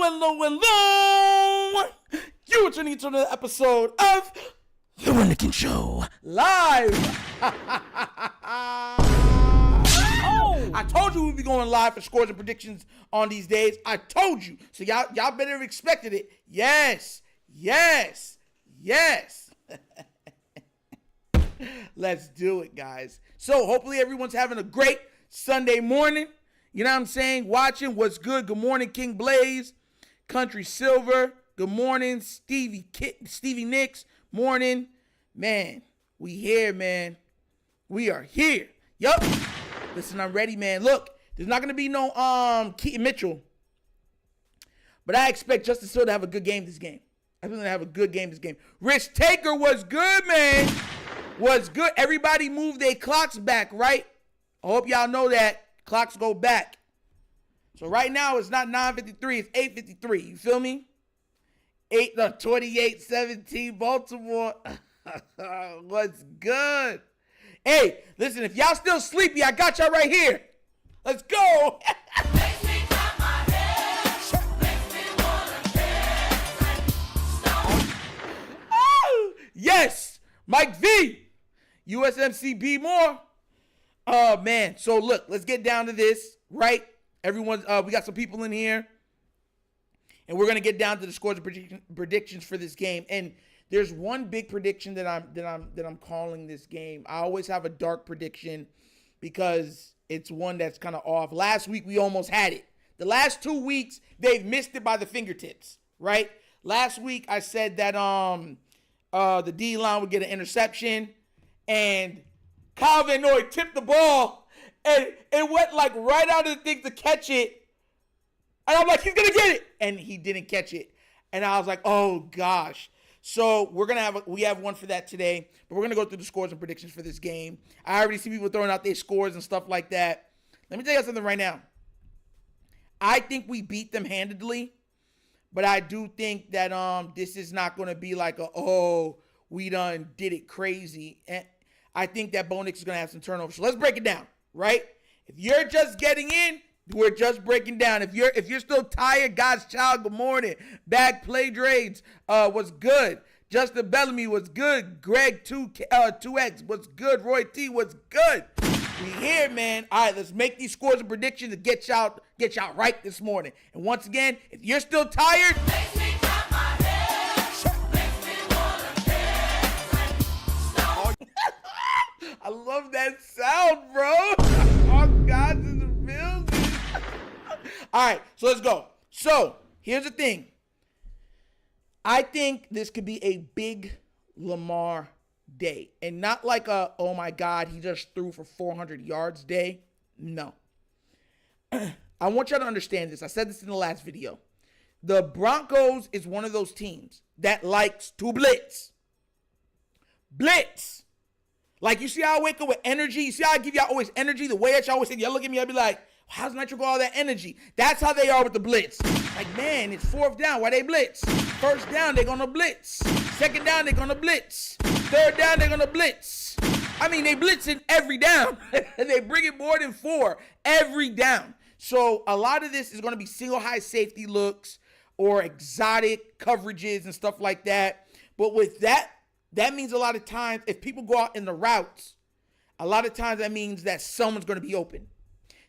Hello. You are tuning into another episode of TheWunderkindShow live. I told you we'd be going live for scores and predictions on these days. I told you. So y'all better have expected it. Yes. Let's do it, guys. So hopefully everyone's having a great Sunday morning. You know what I'm saying? Watching what's good. Good morning, King Blaze, Country Silver. Good morning, Stevie Nicks. Morning, man. We here, man. We are here. Yup. Listen, I'm ready, man. Look, there's not gonna be no Keaton Mitchell, but I expect Justice Hill to have a good game this game. I think they're gonna have a good game this game. Rich Taker was good, man. Was good. Everybody moved their clocks back, right? I hope y'all know that. Clocks go back. So right now it's not 9:53, it's 8:53. You feel me? 28-17 Baltimore. What's good? Hey, listen, if y'all still sleepy, I got y'all right here. Let's go. Makes me clap my hands. Makes me wanna dance. Oh, yes, Mike V. USMCB more. Oh, man. So, look, let's get down to this, right? Everyone's, we got some people in here. And we're going to get down to the scores and predictions for this game. And there's one big prediction that I'm calling this game. I always have a dark prediction because it's one that's kind of off. Last week, we almost had it. The last 2 weeks, they've missed it by the fingertips, right? Last week, I said that the D-line would get an interception. And Kyle Van Noy tipped the ball, and it went like right out of the thing to catch it. And I'm like, he's gonna get it, and he didn't catch it. And I was like, oh gosh. So we have one for that today, but we're gonna go through the scores and predictions for this game. I already see people throwing out their scores and stuff like that. Let me tell you something right now. I think we beat them handedly, but I do think that this is not gonna be like we done did it crazy. And I think that Bo Nix is going to have some turnovers. So let's break it down, right? If you're just getting in, we're just breaking down. If you're still tired, God's child, good morning. Back play trades was good. Justin Bellamy was good. Greg 2X was good. Roy T was good. We here, man. All right, let's make these scores and predictions and get y'all right this morning. And once again, if you're still tired, Makes me clap my hands. Makes me wanna dance. I love that sound, bro. Oh, God's in the building. All right, so let's go. So here's the thing. I think this could be a big Lamar day. And not like a, oh, my God, he just threw for 400 yards day. No. I want y'all to understand this. I said this in the last video. The Broncos is one of those teams that likes to blitz. Blitz. Like, you see how I wake up with energy? You see how I give y'all always energy? The way that y'all always say, y'all look at me, I'll be like, how's Nitro got all that energy? That's how they are with the blitz. Like, man, it's fourth down. Why they blitz? First down, they're going to blitz. Second down, they're going to blitz. Third down, they're going to blitz. I mean, they blitzing every down. They bring it more than 4 every down. So a lot of this is going to be single high safety looks or exotic coverages and stuff like that. But with that means a lot of times if people go out in the routes, a lot of times that means that someone's going to be open.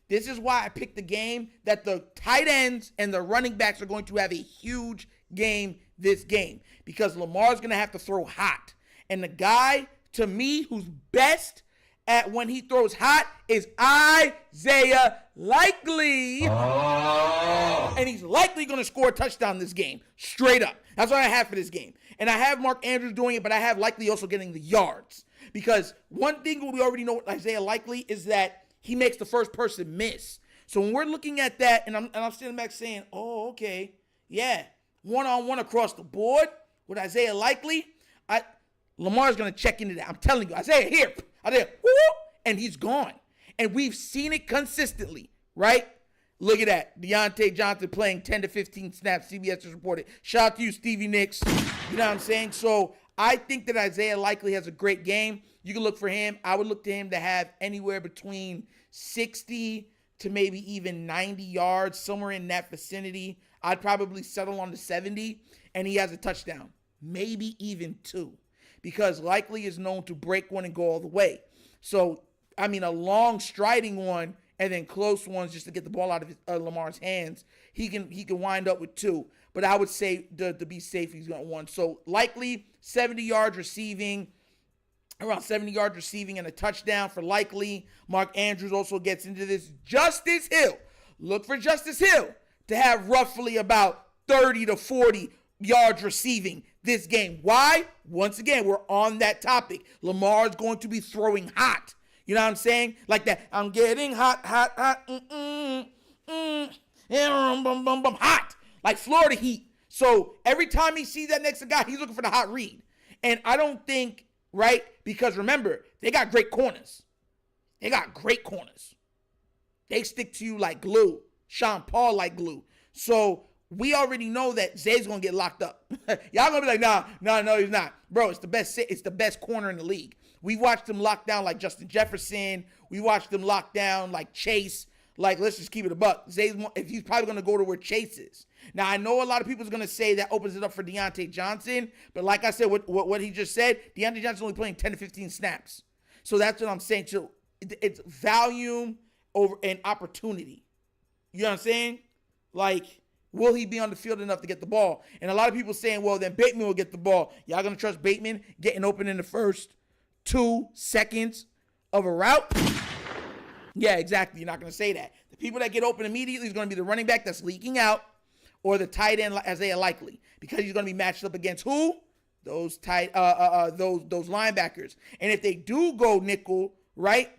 This is why I picked the game that the tight ends and the running backs are going to have a huge game this game because Lamar's going to have to throw hot. And the guy, to me, who's best at when he throws hot is Isaiah Likely. Oh. And he's likely going to score a touchdown this game, straight up. That's what I have for this game. And I have Mark Andrews doing it, but I have Likely also getting the yards. Because one thing we already know with Isaiah Likely is that he makes the first person miss. So when we're looking at that, and I'm sitting back saying, oh, okay, yeah, one-on-one across the board with Isaiah Likely, Lamar's going to check into that. I'm telling you, Isaiah, here, Isaiah, whoop, and he's gone. And we've seen it consistently, right? Look at that. Deontay Johnson playing 10 to 15 snaps, CBS has reported. Shout out to you, Stevie Nicks. You know what I'm saying? So I think that Isaiah Likely has a great game. You can look for him. I would look to him to have anywhere between 60 to maybe even 90 yards, somewhere in that vicinity. I'd probably settle on the 70, and he has a touchdown, maybe even 2, because Likely is known to break one and go all the way. So, I mean, a long striding one and then close ones just to get the ball out of Lamar's hands, he can wind up with 2. But I would say to be safe, he's got 1. So Likely, 70 yards receiving, around 70 yards receiving and a touchdown for Likely. Mark Andrews also gets into this. Justice Hill, look for Justice Hill to have roughly about 30 to 40 yards receiving this game. Why? Once again, we're on that topic. Lamar's going to be throwing hot. You know what I'm saying? Like that, I'm getting hot, hot. Like Florida Heat. So every time he sees that next guy, he's looking for the hot read. And I don't think, right? Because remember, they got great corners. They stick to you like glue. Sean Paul like glue. So we already know that Zay's going to get locked up. Y'all going to be like, no, he's not. Bro, it's the best corner in the league. We watched him lock down like Justin Jefferson. We watched him lock down like Chase. Like, let's just keep it a buck. Zay's, if he's probably going to go to where Chase is. Now, I know a lot of people are going to say that opens it up for Deontay Johnson. But like I said, what he just said, Deontay Johnson's only playing 10 to 15 snaps. So that's what I'm saying. So it's volume over and opportunity. You know what I'm saying? Like, will he be on the field enough to get the ball? And a lot of people saying, well, then Bateman will get the ball. Y'all going to trust Bateman getting open in the first 2 seconds of a route? Yeah, exactly. You're not going to say that. The people that get open immediately is going to be the running back that's leaking out or the tight end, Isaiah Likely, because he's going to be matched up against who? Those those linebackers. And if they do go nickel, right?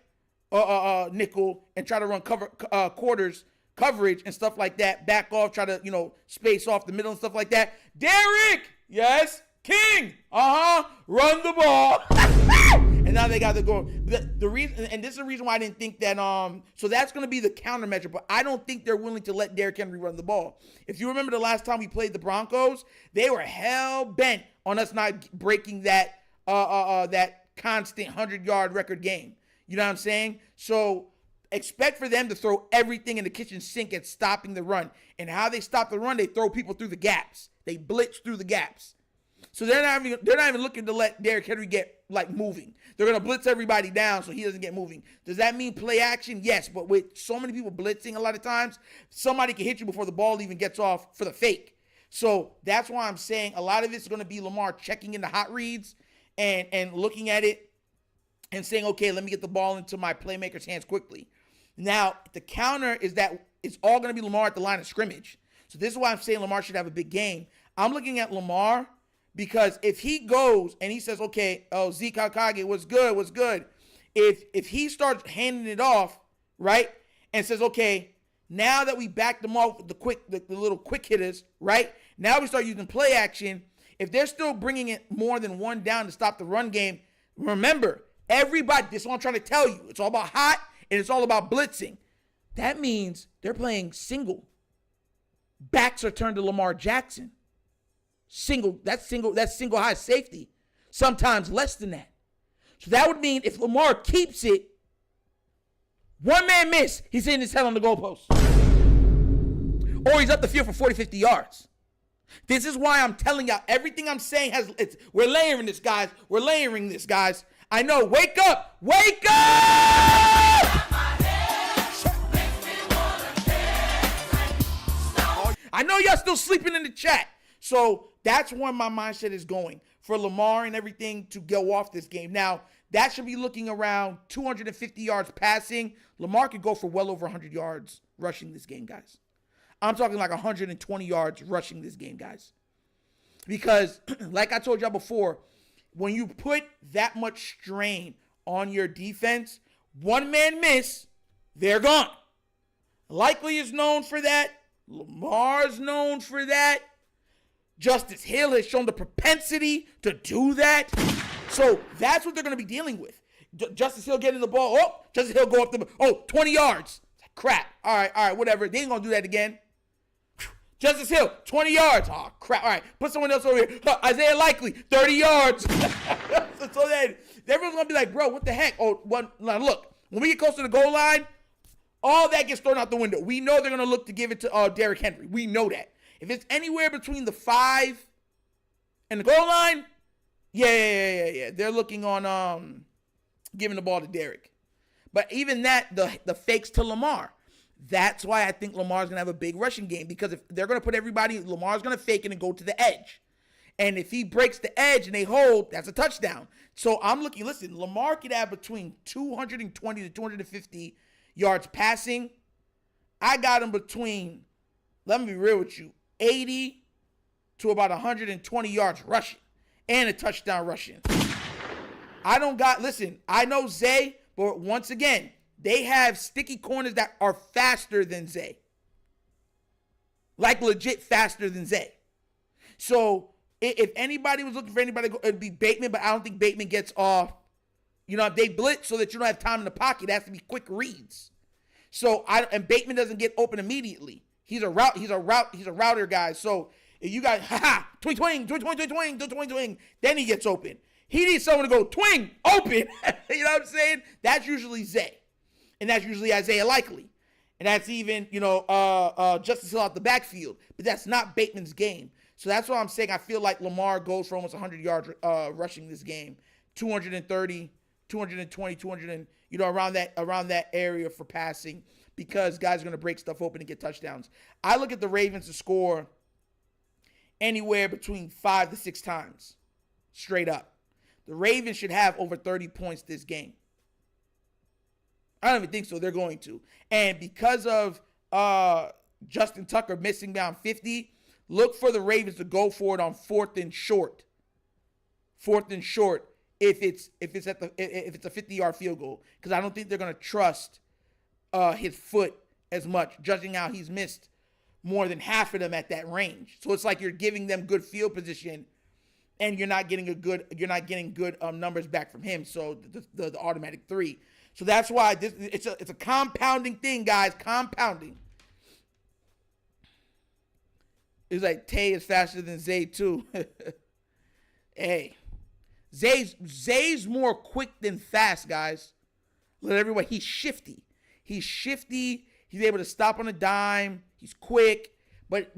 Nickel and try to run quarters coverage and stuff like that, back off, try to, space off the middle and stuff like that. Derek, yes, King, run the ball. And now they got to go. The reason, and this is the reason why I didn't think that. So that's going to be the countermeasure. But I don't think they're willing to let Derrick Henry run the ball. If you remember the last time we played the Broncos, they were hell bent on us not breaking that constant 100-yard record game. You know what I'm saying? So expect for them to throw everything in the kitchen sink at stopping the run. And how they stop the run, they throw people through the gaps. They blitz through the gaps. So they're not even looking to let Derrick Henry get moving. They're going to blitz everybody down so he doesn't get moving. Does that mean play action? Yes, but with so many people blitzing a lot of times, somebody can hit you before the ball even gets off for the fake. So that's why I'm saying a lot of it's going to be Lamar checking in the hot reads and looking at it and saying, okay, let me get the ball into my playmaker's hands quickly. Now, the counter is that it's all going to be Lamar at the line of scrimmage. So this is why I'm saying Lamar should have a big game. I'm looking at Lamar because if he goes and he says, okay, Zeke Akage, what's good? If he starts handing it off, right, and says, okay, now that we backed them off with the little quick hitters, right, now we start using play action. If they're still bringing it more than one down to stop the run game, remember, everybody, this is what I'm trying to tell you. It's all about hot and it's all about blitzing. That means they're playing single. Backs are turned to Lamar Jackson. That's single high safety. Sometimes less than that. So that would mean if Lamar keeps it, one man miss, he's hitting his head on the goalpost. Or he's up the field for 40, 50 yards. This is why I'm telling y'all, everything I'm saying we're layering this, guys. I know, wake up! I know y'all still sleeping in the chat. So that's where my mindset is going for Lamar and everything to go off this game. Now, that should be looking around 250 yards passing. Lamar could go for well over 100 yards rushing this game, guys. I'm talking like 120 yards rushing this game, guys. Because, like I told y'all before, when you put that much strain on your defense, one man miss, they're gone. Likely is known for that. Lamar's known for that. Justice Hill has shown the propensity to do that. So that's what they're going to be dealing with. Justice Hill getting the ball. Oh, Justice Hill go up 20 yards. Crap. All right, whatever. They ain't going to do that again. Justice Hill, 20 yards. Oh, crap. All right, put someone else over here. Isaiah Likely, 30 yards. So then everyone's going to be like, bro, what the heck? Now look, when we get close to the goal line, all that gets thrown out the window. We know they're going to look to give it to Derrick Henry. We know that. If it's anywhere between the 5 and the goal line, yeah. They're looking on giving the ball to Derek. But even that, the fakes to Lamar. That's why I think Lamar's going to have a big rushing game, because if they're going to put everybody, Lamar's going to fake it and go to the edge. And if he breaks the edge and they hold, that's a touchdown. So I'm looking, listen, Lamar could have between 220 to 250 yards passing. I got him between, let me be real with you, 80 to about 120 yards rushing and a touchdown rushing. I know Zay, but once again, they have sticky corners that are faster than Zay. Like legit faster than Zay. So if anybody was looking for anybody, it'd be Bateman, but I don't think Bateman gets off. You know, they blitz so that you don't have time in the pocket. It has to be quick reads. So and Bateman doesn't get open immediately. He's a router guy. So if you got twing, then he gets open. He needs someone to go twing, open. You know what I'm saying? That's usually Zay. And that's usually Isaiah Likely. And that's even, Justice Hill out the backfield. But that's not Bateman's game. So that's what I'm saying. I feel like Lamar goes for almost 100 yards rushing this game. 230, 220, 200, around that area for passing, because guys are going to break stuff open and get touchdowns. I look at the Ravens to score anywhere between 5 to 6 times straight up. The Ravens should have over 30 points this game. I don't even think so. They're going to. And because of Justin Tucker missing down 50, look for the Ravens to go for it on 4th and short. 4th and short if it's a 50-yard field goal, because I don't think they're going to trust his foot as much, judging how he's missed more than half of them at that range. So it's like you're giving them good field position, and you're not getting good numbers back from him. So the automatic 3. So that's why it's a compounding thing, guys. Compounding. It's like Tay is faster than Zay too. Hey, Zay's more quick than fast, guys. Let everyone. He's shifty. He's able to stop on a dime. He's quick, but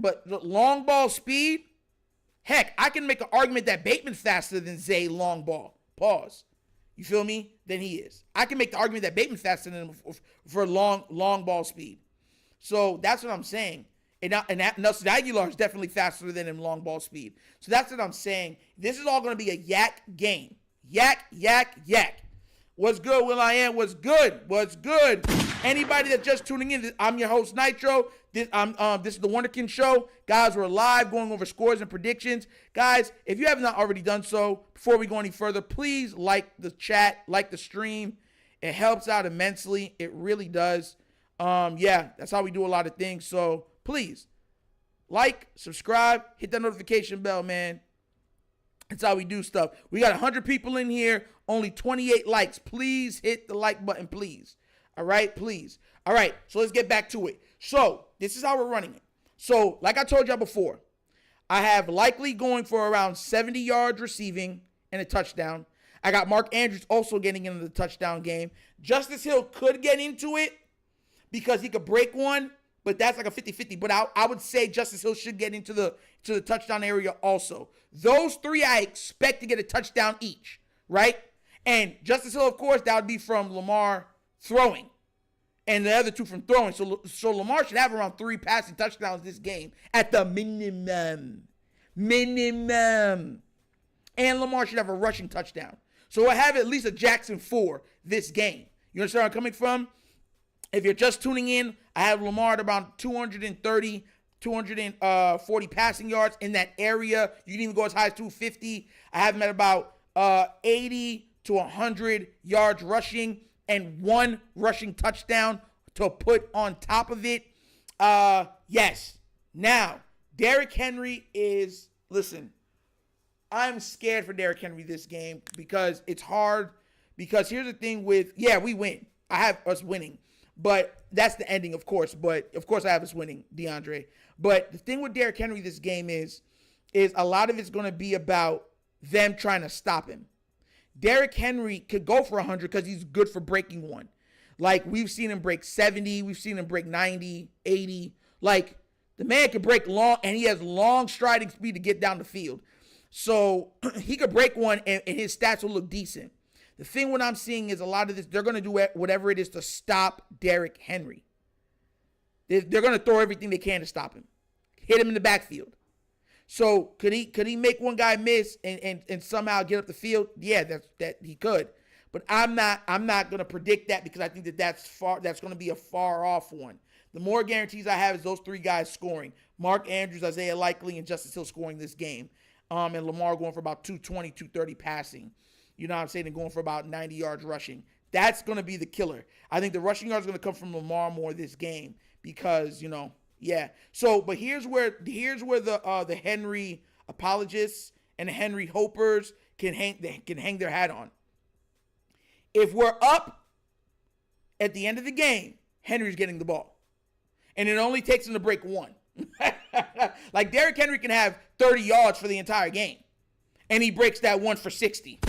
long ball speed. Heck, I can make an argument that Bateman's faster than Zay long ball. Pause. You feel me? Than he is. I can make the argument that Bateman's faster than him for long ball speed. So that's what I'm saying. And Nelson Aguilar is definitely faster than him long ball speed. So that's what I'm saying. This is all going to be a yak game. Yak. What's good, Will.i.am? What's good? Anybody that's just tuning in, I'm your host, Nitro. This is the Wunderkind Show. Guys, we're live going over scores and predictions. Guys, if you have not already done so, before we go any further, please like the chat, like the stream. It helps out immensely. It really does. That's how we do a lot of things. So please, like, subscribe, hit that notification bell, man. That's how we do stuff. We got 100 people in here, only 28 likes. Please hit the like button, please. All right, please. All right, so let's get back to it. So this is how we're running it. So like I told y'all before, I have Likely going for around 70 yards receiving and a touchdown. I got Mark Andrews also getting into the touchdown game. Justice Hill could get into it because he could break one, but that's like a 50-50. But I would say Justice Hill should get into the touchdown area also. Those 3 I expect to get a touchdown each, right? And Justice Hill, of course, that would be from Lamar throwing, and the other 2 from throwing. So Lamar should have around 3 passing touchdowns this game at the minimum. And Lamar should have a rushing touchdown. So I have at least a Jackson 4 this game. You understand where I'm coming from? If you're just tuning in, I have Lamar at around 230, 240 passing yards in that area. You can even go as high as 250. I have him at about 80 to 100 yards rushing and 1 rushing touchdown to put on top of it. Yes. Now, Derrick Henry is, listen, I'm scared for Derrick Henry this game because it's hard. Because here's the thing with, we win. I have us winning. But that's the ending, of course. But, of course, I have us winning, DeAndre. But the thing with Derrick Henry this game is a lot of it's going to be about them trying to stop him. Derrick Henry could go for 100 because he's good for breaking one. Like, we've seen him break 70. We've seen him break 90, 80. Like, The man can break long, and he has long striding speed to get down the field. So he could break one, and his stats will look decent. The thing what I'm seeing is a lot of this, they're going to do whatever it is to stop Derrick Henry. They're going to throw everything they can to stop him. Hit him in the backfield. So could he make one guy miss and somehow get up the field? Yeah, that he could. But I'm not going to predict that because I think that's going to be a far off one. The more guarantees I have is those three guys scoring. Mark Andrews, Isaiah Likely, and Justice Hill scoring this game. And Lamar going for about 220, 230 passing. You know what I'm saying? And going for about 90 yards rushing. That's going to be the killer. I think the rushing yards are going to come from Lamar more this game because, yeah. So, but here's where the Henry apologists and the Henry hopers can hang their hat on. If we're up at the end of the game, Henry's getting the ball. And it only takes him to break one. Like Derrick Henry can have 30 yards for the entire game. And he breaks that one for 60.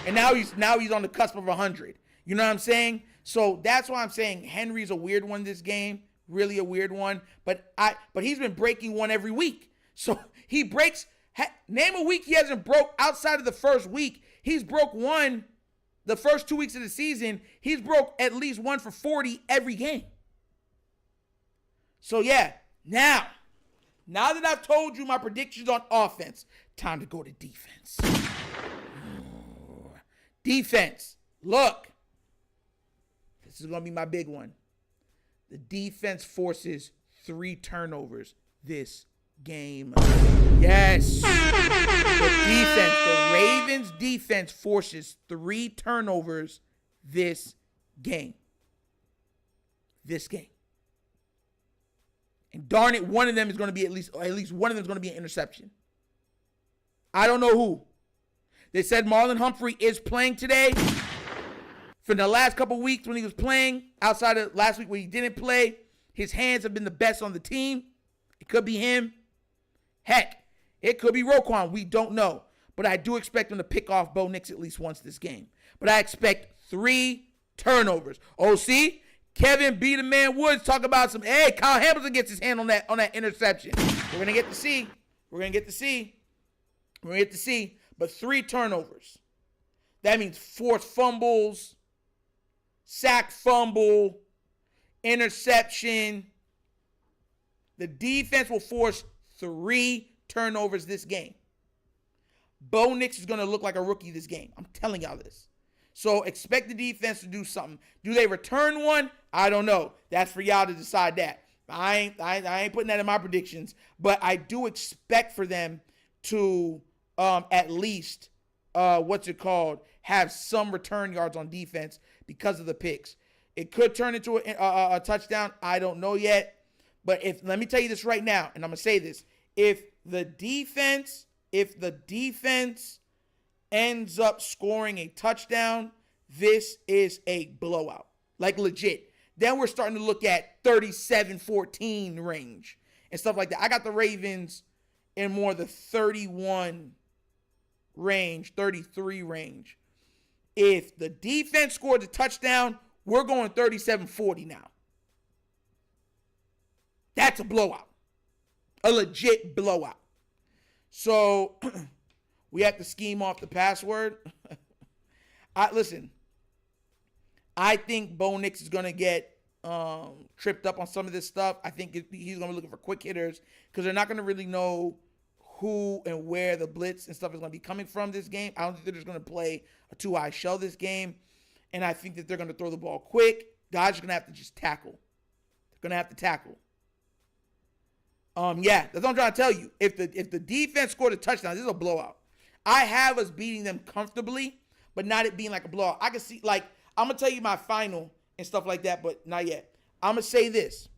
And now he's on the cusp of 100. You know what I'm saying? So that's why I'm saying Henry's a weird one this game. Really a weird one. But he's been breaking one every week. So he breaks, name a week he hasn't broke outside of the first week. He's broke one the first 2 weeks of the season. He's broke at least one for 40 every game. So yeah, now that I've told you my predictions on offense, time to go to defense. Defense. Look, this is going to be my big one. The defense forces 3 turnovers this game. Yes. The Ravens defense forces 3 turnovers this game. And darn it, one of them is going to be at least one of them is going to be an interception. I don't know who. They said Marlon Humphrey is playing today. For the last couple weeks when he was playing, outside of last week when he didn't play, his hands have been the best on the team. It could be him. Heck, it could be Roquan. We don't know. But I do expect him to pick off Bo Nix at least once this game. But I expect 3 turnovers. Oh, see? Kevin B. the Man Woods talk about Kyle Hamilton gets his hand on that interception. We're going to get to see. But 3 turnovers. That means forced fumbles, sack fumble, interception. The defense will force 3 turnovers this game. Bo Nix is going to look like a rookie this game. I'm telling y'all this. So expect the defense to do something. Do they return one? I don't know. That's for y'all to decide that. I ain't putting that in my predictions. But I do expect for them to at least, have some return yards on defense because of the picks. It could turn into a touchdown. I don't know yet. But let me tell you this right now, and I'm going to say this. If the defense ends up scoring a touchdown, this is a blowout. Like legit. Then we're starting to look at 37-14 range and stuff like that. I got the Ravens in more the 31 range, 33 range. If the defense scores a touchdown, we're going 37-40 now. That's a blowout. A legit blowout. So we have to scheme off the password. Listen, I think Bo Nix is going to get tripped up on some of this stuff. I think he's going to be looking for quick hitters because they're not going to really know who and where the blitz and stuff is going to be coming from this game. I don't think they're just going to play a 2-eye shell this game. And I think that they're going to throw the ball quick. Guys are going to have to just tackle. They're going to have to tackle. Yeah, that's what I'm trying to tell you. If the defense scored a touchdown, this is a blowout. I have us beating them comfortably, but not it being like a blowout. I can see, I'm going to tell you my final and stuff like that, but not yet. I'm going to say this,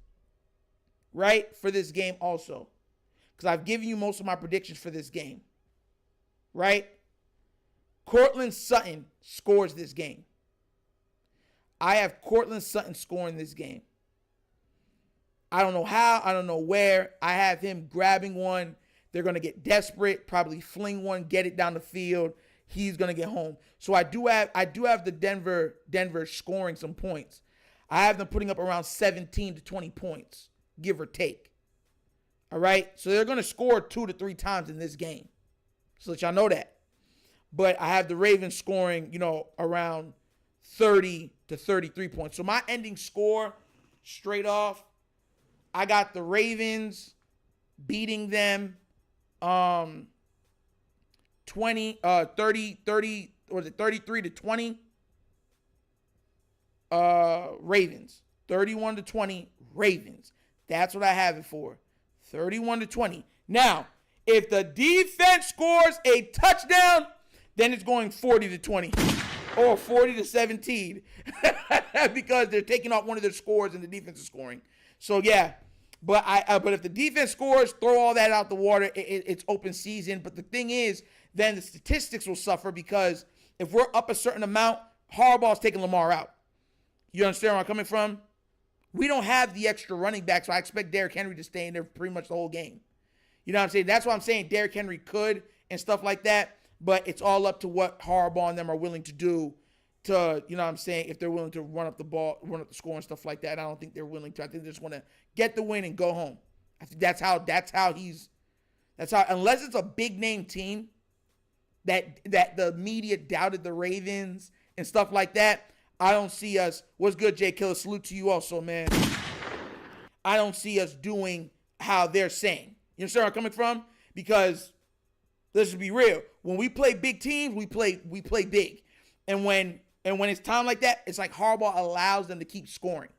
right, for this game also, because I've given you most of my predictions for this game, right? Cortland Sutton scores this game. I have Cortland Sutton scoring this game. I don't know how. I don't know where. I have him grabbing one. They're going to get desperate, probably fling one, get it down the field. He's going to get home. So I do have the Denver scoring some points. I have them putting up around 17 to 20 points, give or take. All right. So they're going to score 2 to 3 times in this game. So let y'all know that. But I have the Ravens scoring, around 30 to 33 points. So my ending score, straight off, I got the Ravens beating them 30, was it 33 to 20? Ravens. 31 to 20, Ravens. That's what I have it for. 31 to 20. Now, if the defense scores a touchdown, then it's going 40 to 20 or 40 to 17 because they're taking off one of their scores and the defense is scoring. So yeah, but if the defense scores, throw all that out the water. It's open season. But the thing is, then the statistics will suffer because if we're up a certain amount, Harbaugh's taking Lamar out. You understand where I'm coming from? We don't have the extra running back, so I expect Derrick Henry to stay in there pretty much the whole game. You know what I'm saying? That's why I'm saying Derrick Henry could and stuff like that. But it's all up to what Harbaugh and them are willing to do to, you know what I'm saying, if they're willing to run up the ball, run up the score and stuff like that. I don't think they're willing to. I think they just want to get the win and go home. I think that's how unless it's a big name team that the media doubted the Ravens and stuff like that, I don't see us. What's good, Jay Killer? Salute to you also, man. I don't see us doing how they're saying. You understand where I'm coming from? Because let's just be real. When we play big teams, we play big. And when it's time like that, it's like Harbaugh allows them to keep scoring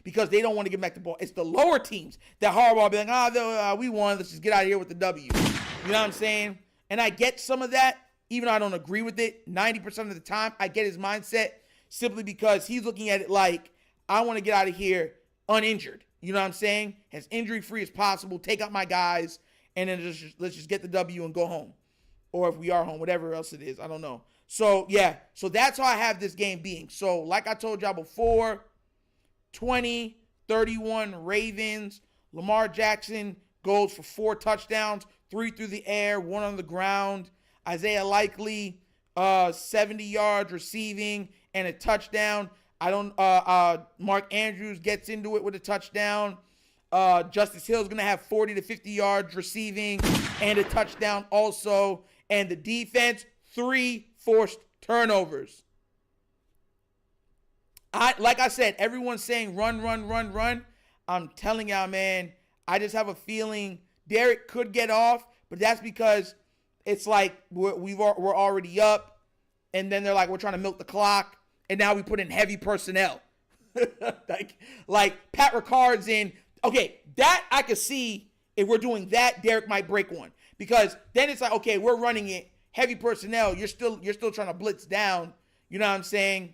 because they don't want to get back the ball. It's the lower teams that Harbaugh be like, we won. Let's just get out of here with the W. You know what I'm saying? And I get some of that, even though I don't agree with it. 90% of the time, I get his mindset simply because he's looking at it like, I want to get out of here uninjured. You know what I'm saying? As injury-free as possible, take out my guys, and then let's just get the W and go home. Or if we are home, whatever else it is. I don't know. So, yeah. So, that's how I have this game being. So, like I told y'all before, 20, 31 Ravens. Lamar Jackson goes for 4 touchdowns, 3 through the air, 1 on the ground. Isaiah Likely, 70 yards receiving and a touchdown. Mark Andrews gets into it with a touchdown. Justice Hill's going to have 40 to 50 yards receiving and a touchdown also. And the defense, 3 forced turnovers. Like I said, everyone's saying run. I'm telling y'all, man, I just have a feeling Derek could get off, but that's because it's like we're already up, and then they're like, we're trying to milk the clock, and now we put in heavy personnel. like Pat Ricard's in. Okay, that I could see if we're doing that, Derek might break one. Because then it's like, okay, we're running it, heavy personnel, you're still trying to blitz down. You know what I'm saying?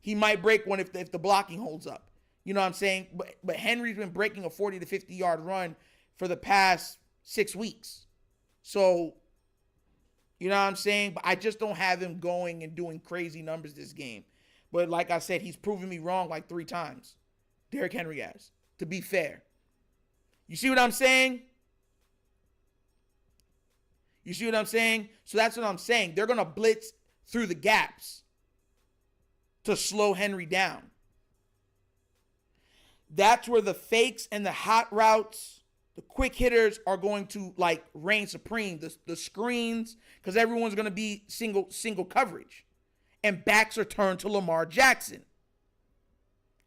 He might break one if the blocking holds up. You know what I'm saying? But Henry's been breaking a 40 to 50 yard run for the past 6 weeks. So, you know what I'm saying? But I just don't have him going and doing crazy numbers this game. But like I said, he's proven me wrong like 3 times. Derrick Henry has, to be fair. You see what I'm saying? You see what I'm saying? So that's what I'm saying. They're going to blitz through the gaps to slow Henry down. That's where the fakes and the hot routes, the quick hitters are going to like reign supreme. The screens, because everyone's going to be single coverage. And backs are turned to Lamar Jackson.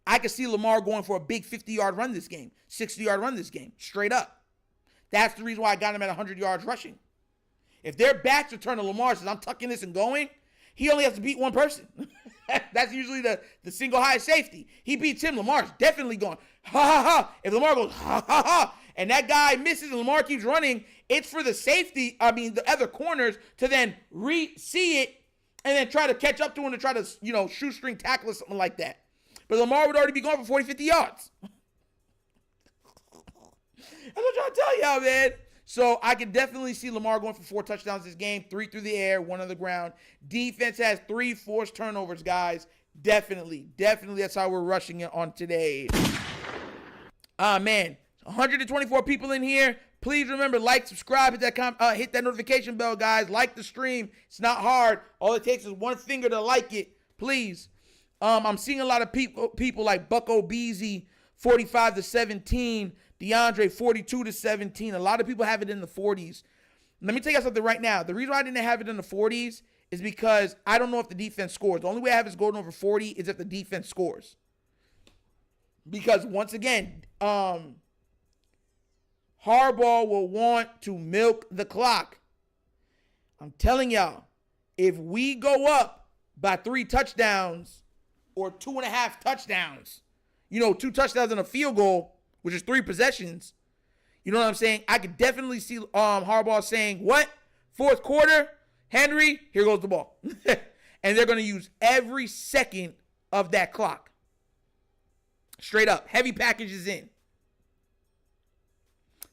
I could see Lamar going for a big 50-yard run this game, 60-yard run this game, straight up. That's the reason why I got him at 100 yards rushing. If their backs are turned to Lamar, says I'm tucking this and going, he only has to beat one person. That's usually the single highest safety. He beats him, Lamar's definitely going, ha, ha, ha. If Lamar goes, ha, ha, ha, and that guy misses and Lamar keeps running, it's for the safety, the other corners to then see it and then try to catch up to him to try to, shoestring tackle or something like that. But Lamar would already be going for 40, 50 yards. That's what I'm trying to tell y'all, man. So I can definitely see Lamar going for 4 touchdowns this game, 3 through the air, 1 on the ground. Defense has 3 forced turnovers, guys. Definitely that's how we're rushing it on today. Man, 124 people in here. Please remember, like, subscribe, hit that notification bell, guys. Like the stream. It's not hard. All it takes is one finger to like it. Please. I'm seeing a lot of people like Bucko Beasy 45-17. DeAndre 42-17. A lot of people have it in the 40s. Let me tell you something right now. The reason why I didn't have it in the 40s is because I don't know if the defense scores. The only way I have it going over 40 is if the defense scores. Because once again, Harbaugh will want to milk the clock. I'm telling y'all, if we go up by 3 touchdowns or 2.5 touchdowns, 2 touchdowns and a field goal, which is 3 possessions, you know what I'm saying? I could definitely see Harbaugh saying, what? Fourth quarter, Henry, here goes the ball. And they're going to use every second of that clock. Straight up. Heavy packages in.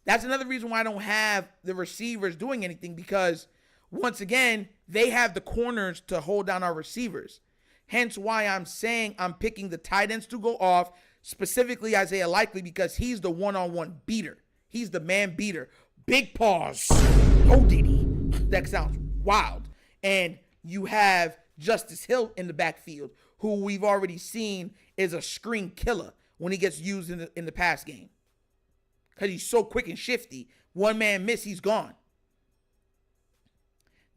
That's another reason why I don't have the receivers doing anything, because, once again, they have the corners to hold down our receivers. Hence why I'm saying I'm picking the tight ends to go off, specifically Isaiah Likely, because he's the one-on-one beater. He's the man beater. Big pause. Oh, Diddy. That sounds wild. And you have Justice Hill in the backfield, who we've already seen is a screen killer when he gets used in the pass game. Because he's so quick and shifty. One man miss, he's gone.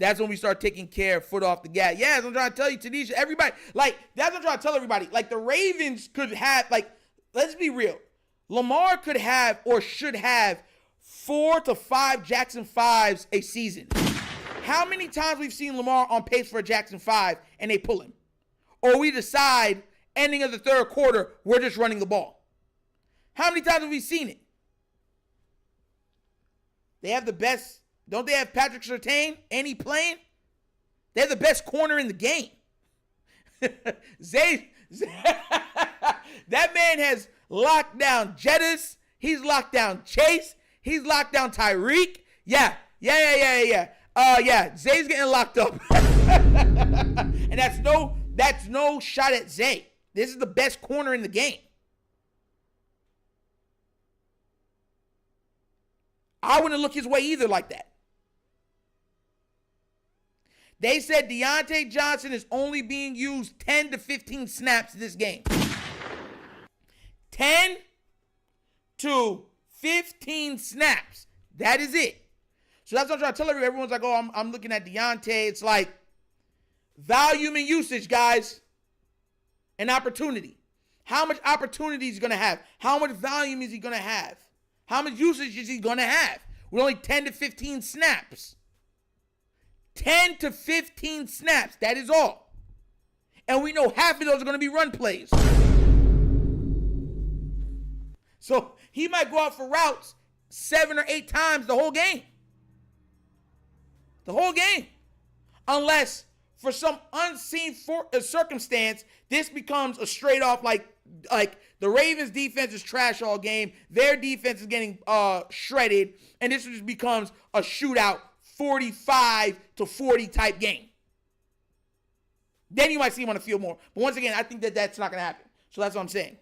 That's when we start taking care of foot off the gas. Yeah, I'm trying to tell you, Tanisha, everybody, that's what I'm trying to tell everybody. The Ravens could have, let's be real. Lamar could have or should have 4 to 5 Jackson 5s a season. How many times we've seen Lamar on pace for a Jackson 5 and they pull him? Or we decide, ending of the third quarter, we're just running the ball. How many times have we seen it? They have the best. Don't they have Patrick Surtain? Ain't he playing? They have the best corner in the game. Zay, that man has locked down Jettis. He's locked down Chase. He's locked down Tyreek. Yeah. Zay's getting locked up. And that's no shot at Zay. This is the best corner in the game. I wouldn't look his way either like that. They said Deontay Johnson is only being used 10 to 15 snaps this game. 10 to 15 snaps. That is it. So that's what I'm trying to tell everyone. Everyone's like, oh, I'm looking at Deontay. It's like volume and usage, guys. And opportunity. How much opportunity is he going to have? How much volume is he going to have? How much usage is he going to have? With only 10 to 15 snaps. 10 to 15 snaps. That is all. And we know half of those are going to be run plays. So he might go out for routes 7 or 8 times the whole game. The whole game. Unless, for some unseen circumstance, this becomes a straight off like the Ravens defense is trash all game. Their defense is getting shredded. And this just becomes a shootout 45-40 type game. Then you might see him on the field more. But once again, I think that's not going to happen. So that's what I'm saying.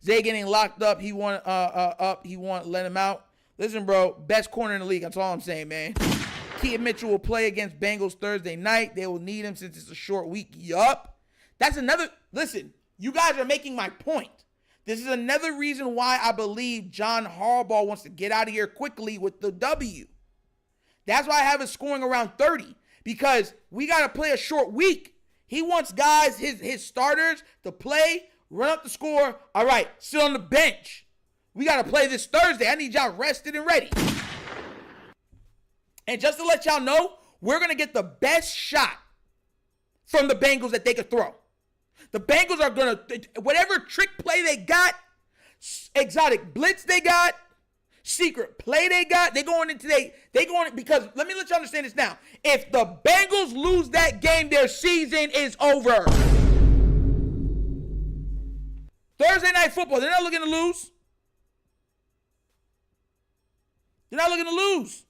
Zay getting locked up. He want up. He want let him out. Listen, bro, best corner in the league. That's all I'm saying, man. Keaton Mitchell will play against Bengals Thursday night. They will need him since it's a short week. Yup. That's another. Listen, you guys are making my point. This is another reason why I believe John Harbaugh wants to get out of here quickly with the W. That's why I have it scoring around 30. Because we got to play a short week. He wants guys, his starters, to play, run up the score. All right, sit on the bench. We got to play this Thursday. I need y'all rested and ready. And just to let y'all know, we're going to get the best shot from the Bengals that they could throw. The Bengals are going to, whatever trick play they got, exotic blitz they got, secret play they got, they going, because let me let you understand this now. If the Bengals lose that game, their season is over. Thursday Night Football, they're not looking to lose. They're not looking to lose.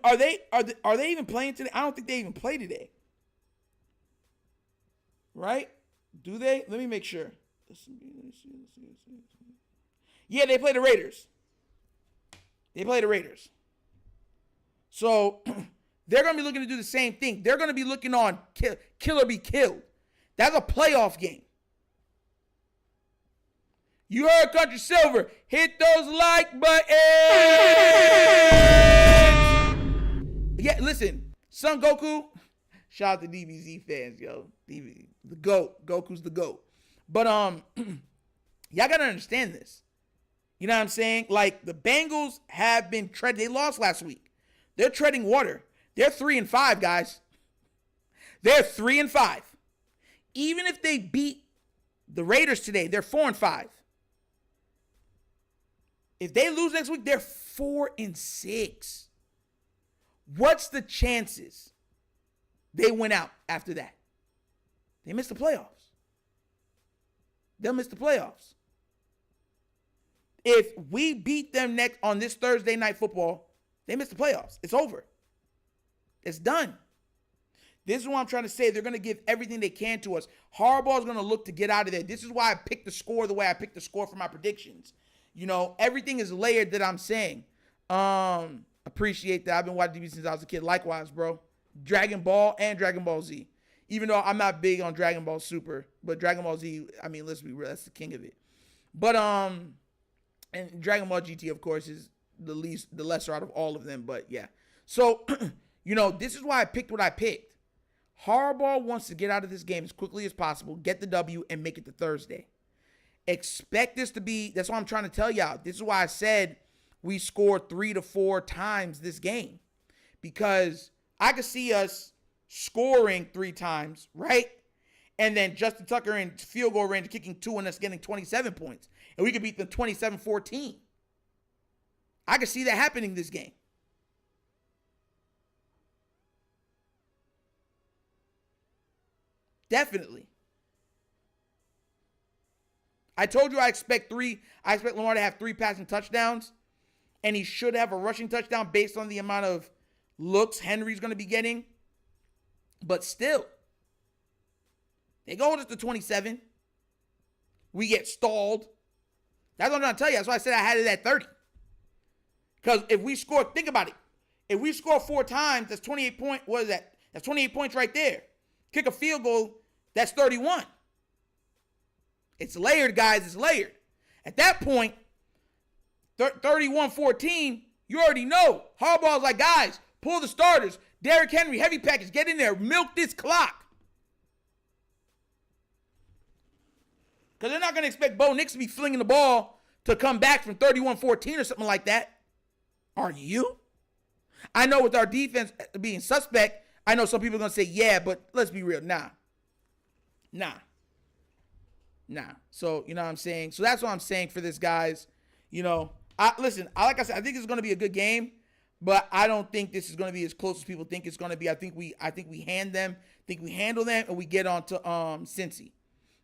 Are they even playing today? I don't think they even play today. Right? Do they? Let me make sure. Yeah, they play the Raiders. So they're going to be looking to do the same thing. They're going to be looking on kill or be killed. That's a playoff game. You heard Country Silver. Hit those like buttons. Yeah, listen. Son Goku. Shout out to DBZ fans, yo. The GOAT. Goku's the GOAT. But y'all gotta understand this. You know what I'm saying? Like, the Bengals have been treading. They lost last week. They're treading water. They're 3-5, guys. They're 3-5. Even if they beat the Raiders today, they're 4-5. If they lose next week, they're 4-6. What's the chances they went out after that? They missed the playoffs. They'll miss the playoffs. If we beat them next on this Thursday night football, they miss the playoffs. It's over. It's done. This is what I'm trying to say. They're going to give everything they can to us. Harbaugh's going to look to get out of there. This is why I picked the score the way I picked the score for my predictions. You know, everything is layered that I'm saying. Appreciate that. I've been watching TV since I was a kid. Likewise, bro. Dragon Ball and Dragon Ball Z. Even though I'm not big on Dragon Ball Super, but Dragon Ball Z, I mean, let's be real, that's the king of it. But and Dragon Ball GT, of course, is the lesser out of all of them. But yeah. So, you know, this is why I picked what I picked. Harbaugh wants to get out of this game as quickly as possible, get the W, and make it to Thursday. Expect this to be, that's what I'm trying to tell y'all. This is why I said we scored 3 to 4 times this game. Because I could see us scoring 3 times, right? And then Justin Tucker in field goal range kicking 2 and us getting 27 points. And we could beat them 27-14. I could see that happening this game. Definitely. I told you I expect Lamar to have 3 passing touchdowns. And he should have a rushing touchdown based on the amount of looks Henry's going to be getting. But still, they go with us to 27. We get stalled. That's what I'm trying to tell you. That's why I said I had it at 30. Because if we score, think about it. If we score 4 times, that's 28 points. What is that? That's 28 points right there. Kick a field goal, that's 31. It's layered, guys. It's layered. At that point, 31-14, you already know. Harbaugh's like, guys, pull the starters. Derrick Henry, heavy package, get in there. Milk this clock. Because they're not going to expect Bo Nix to be flinging the ball to come back from 31-14 or something like that. Are you? I know with our defense being suspect, I know some people are going to say, yeah, but let's be real. Nah. So, you know what I'm saying? So that's what I'm saying for this, guys. You know, like I said, I think it's going to be a good game, but I don't think this is going to be as close as people think it's going to be. I think we handle them, and we get on to Cincy.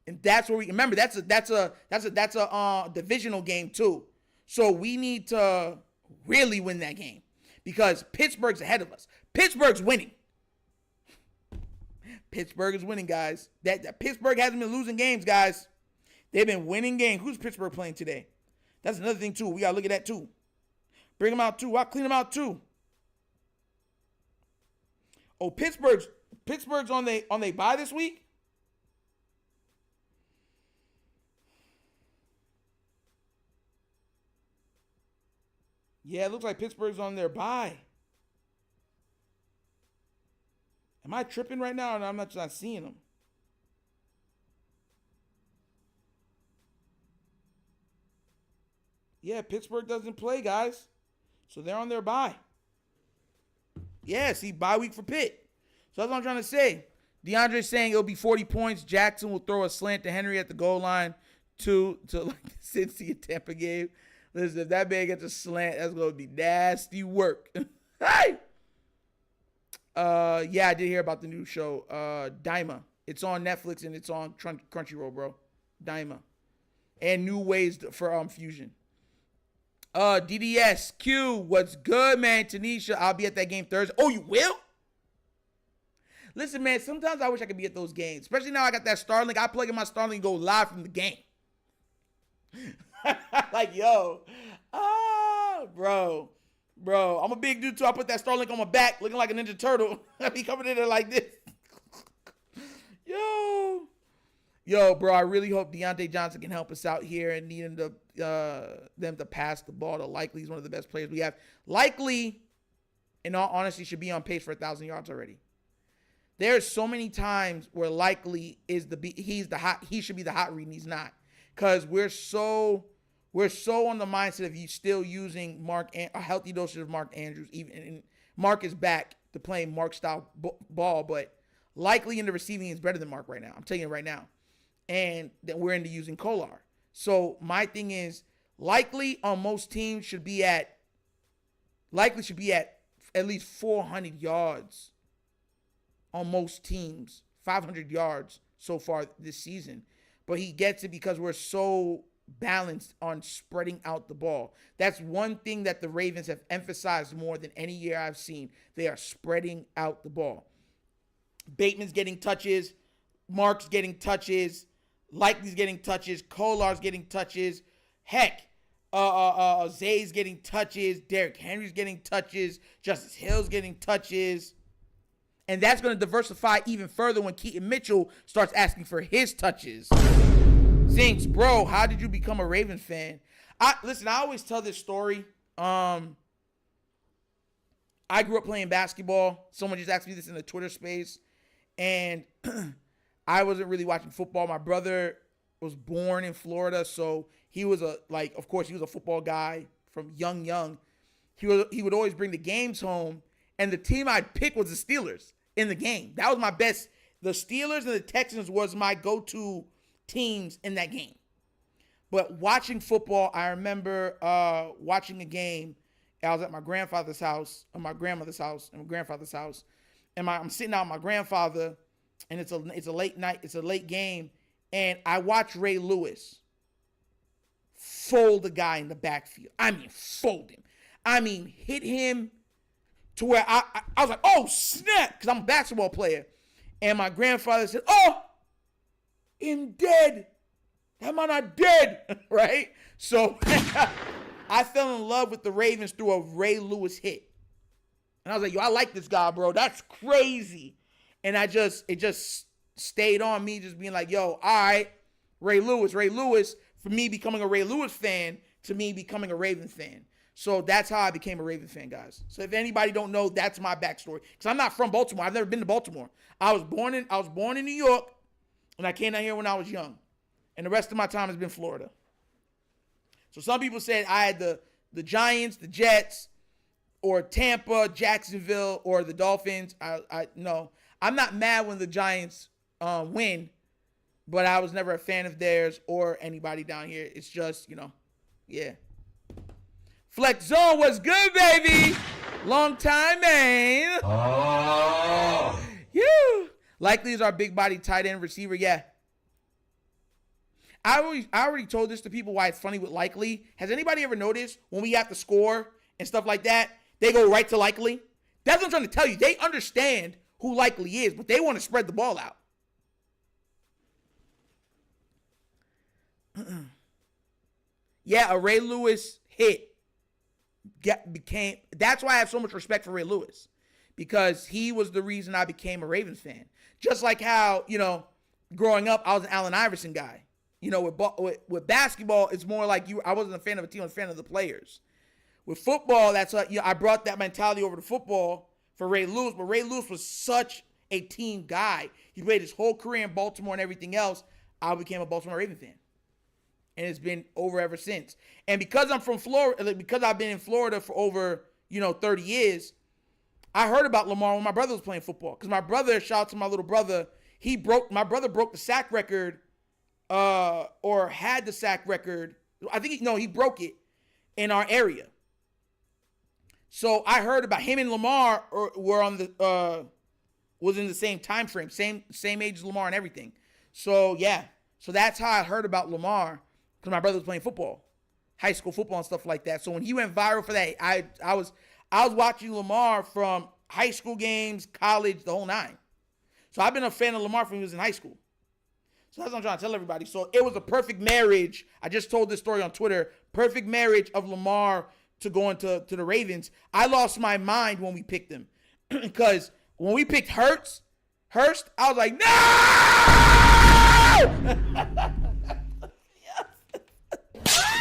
And that's where we remember that's a divisional game too. So we need to really win that game because Pittsburgh's ahead of us. Pittsburgh's winning. Pittsburgh is winning, guys. That Pittsburgh hasn't been losing games, guys. They've been winning games. Who's Pittsburgh playing today? That's another thing too. We gotta look at that too. Bring them out too. I'll clean them out too. Oh, Pittsburgh's on they bye this week. Yeah, it looks like Pittsburgh's on their bye. Am I tripping right now? Or I'm not seeing them. Yeah, Pittsburgh doesn't play, guys. So they're on their bye. Yeah, see, bye week for Pitt. So that's what I'm trying to say. DeAndre's saying it'll be 40 points. Jackson will throw a slant to Henry at the goal line to like the Cincy and Tampa game. Listen, if that man gets a slant, that's going to be nasty work. Hey! Yeah, I did hear about the new show, Daima. It's on Netflix and it's on Crunchyroll, bro. Daima. And new ways for Fusion. DDS, Q, what's good, man? Tanisha, I'll be at that game Thursday. Oh, you will? Listen, man, sometimes I wish I could be at those games. Especially now I got that Starlink. I plug in my Starlink and go live from the game. Like, yo. Bro, I'm a big dude too. I put that Starlink on my back looking like a Ninja Turtle. I be coming in there like this. Yo. Yo, bro, I really hope Deontay Johnson can help us out here and needing them to pass the ball to Likely. He's one of the best players we have. Likely, in all honesty, should be on pace for 1,000 yards already. There's so many times where Likely is he should be the hot read and he's not, because we're so on the mindset of you still using a healthy dosage of Mark Andrews. Even Mark is back to playing Mark style ball, but Likely in the receiving is better than Mark right now. I'm telling you right now, and that we're into using Kolar. So my thing is, Likely on most teams should be at at least 400 yards. On most teams, 500 yards so far this season. But he gets it because we're so balanced on spreading out the ball. That's one thing that the Ravens have emphasized more than any year I've seen. They are spreading out the ball. Bateman's getting touches. Mark's getting touches. Likely's getting touches. Kolar's getting touches. Heck, Zay's getting touches. Derrick Henry's getting touches. Justice Hill's getting touches. And that's going to diversify even further when Keaton Mitchell starts asking for his touches. Zinks, bro, how did you become a Ravens fan? Listen, I always tell this story. I grew up playing basketball. Someone just asked me this in the Twitter space. And I wasn't really watching football. My brother was born in Florida, so he was of course, he was a football guy from young. He would always bring the games home, and the team I'd pick was the Steelers in the game. That was my best. The Steelers and the Texans was my go-to teams in that game. But watching football, I remember watching a game. I was at my grandfather's house, or my grandmother's house, and my grandfather's house. And I'm sitting out with my grandfather, and it's a late night. It's a late game. And I watched Ray Lewis fold a guy in the backfield. I mean, fold him. I mean, hit him to where I was like, oh, snap, because I'm a basketball player. And my grandfather said, oh, I'm dead. That man not dead, right? So I fell in love with the Ravens through a Ray Lewis hit. And I was like, yo, I like this guy, bro. That's crazy. And it just stayed on me just being like, yo, all right, Ray Lewis, for me becoming a Ray Lewis fan to me becoming a Ravens fan. So that's how I became a Ravens fan, guys. So if anybody don't know, that's my backstory. Because I'm not from Baltimore. I've never been to Baltimore. I was born in New York, and I came down here when I was young. And the rest of my time has been Florida. So some people said I had the Giants, the Jets, or Tampa, Jacksonville, or the Dolphins. No. I'm not mad when the Giants win, but I was never a fan of theirs or anybody down here. It's just, yeah. Flex Zone was good, baby. Long time, man. Oh. You. Likely is our big body tight end receiver. Yeah. I already told this to people why it's funny with Likely. Has anybody ever noticed when we have to score and stuff like that, they go right to Likely? That's what I'm trying to tell you. They understand who Likely is, but they want to spread the ball out. Yeah, a Ray Lewis hit that's why I have so much respect for Ray Lewis, because he was the reason I became a Ravens fan. Just like how, growing up, I was an Allen Iverson guy. With basketball, it's more like I wasn't a fan of a team, I was a fan of the players. With football, that's what I brought that mentality over to football for Ray Lewis, but Ray Lewis was such a team guy. He played his whole career in Baltimore and everything else. I became a Baltimore Ravens fan. And it's been over ever since. And because I'm from Florida, because I've been in Florida for over, 30 years, I heard about Lamar when my brother was playing football. Because my brother, shout out to my little brother, my brother broke the sack record, or had the sack record. I think he broke it in our area. So I heard about him and Lamar were on was in the same time frame, same age as Lamar and everything. So yeah, so that's how I heard about Lamar, because my brother was playing football, high school football and stuff like that. So when he went viral for that, I was watching Lamar from high school games, college, the whole nine. So I've been a fan of Lamar from when he was in high school. So that's what I'm trying to tell everybody. So it was a perfect marriage. I just told this story on Twitter. Perfect marriage of Lamar to go into the Ravens. I lost my mind when we picked him, because when we picked Hurts Hurst, I was like, no!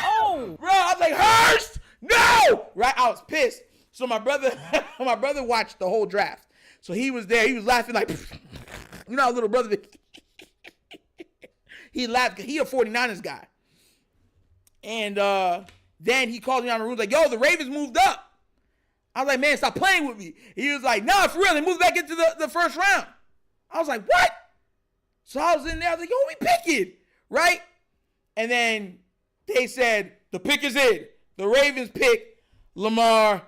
Oh, bro, I was like, Hurst, no! Right, I was pissed. So my brother watched the whole draft. So he was there. He was laughing like, you know how little brother, he laughed because he a 49ers guy. And then he called me on the room like, yo, the Ravens moved up. I was like, man, stop playing with me. He was like, nah, for real, they moved back into the first round. I was like, what? So I was in there. I was like, yo, we picking, right? And then they said, the pick is in. The Ravens pick Lamar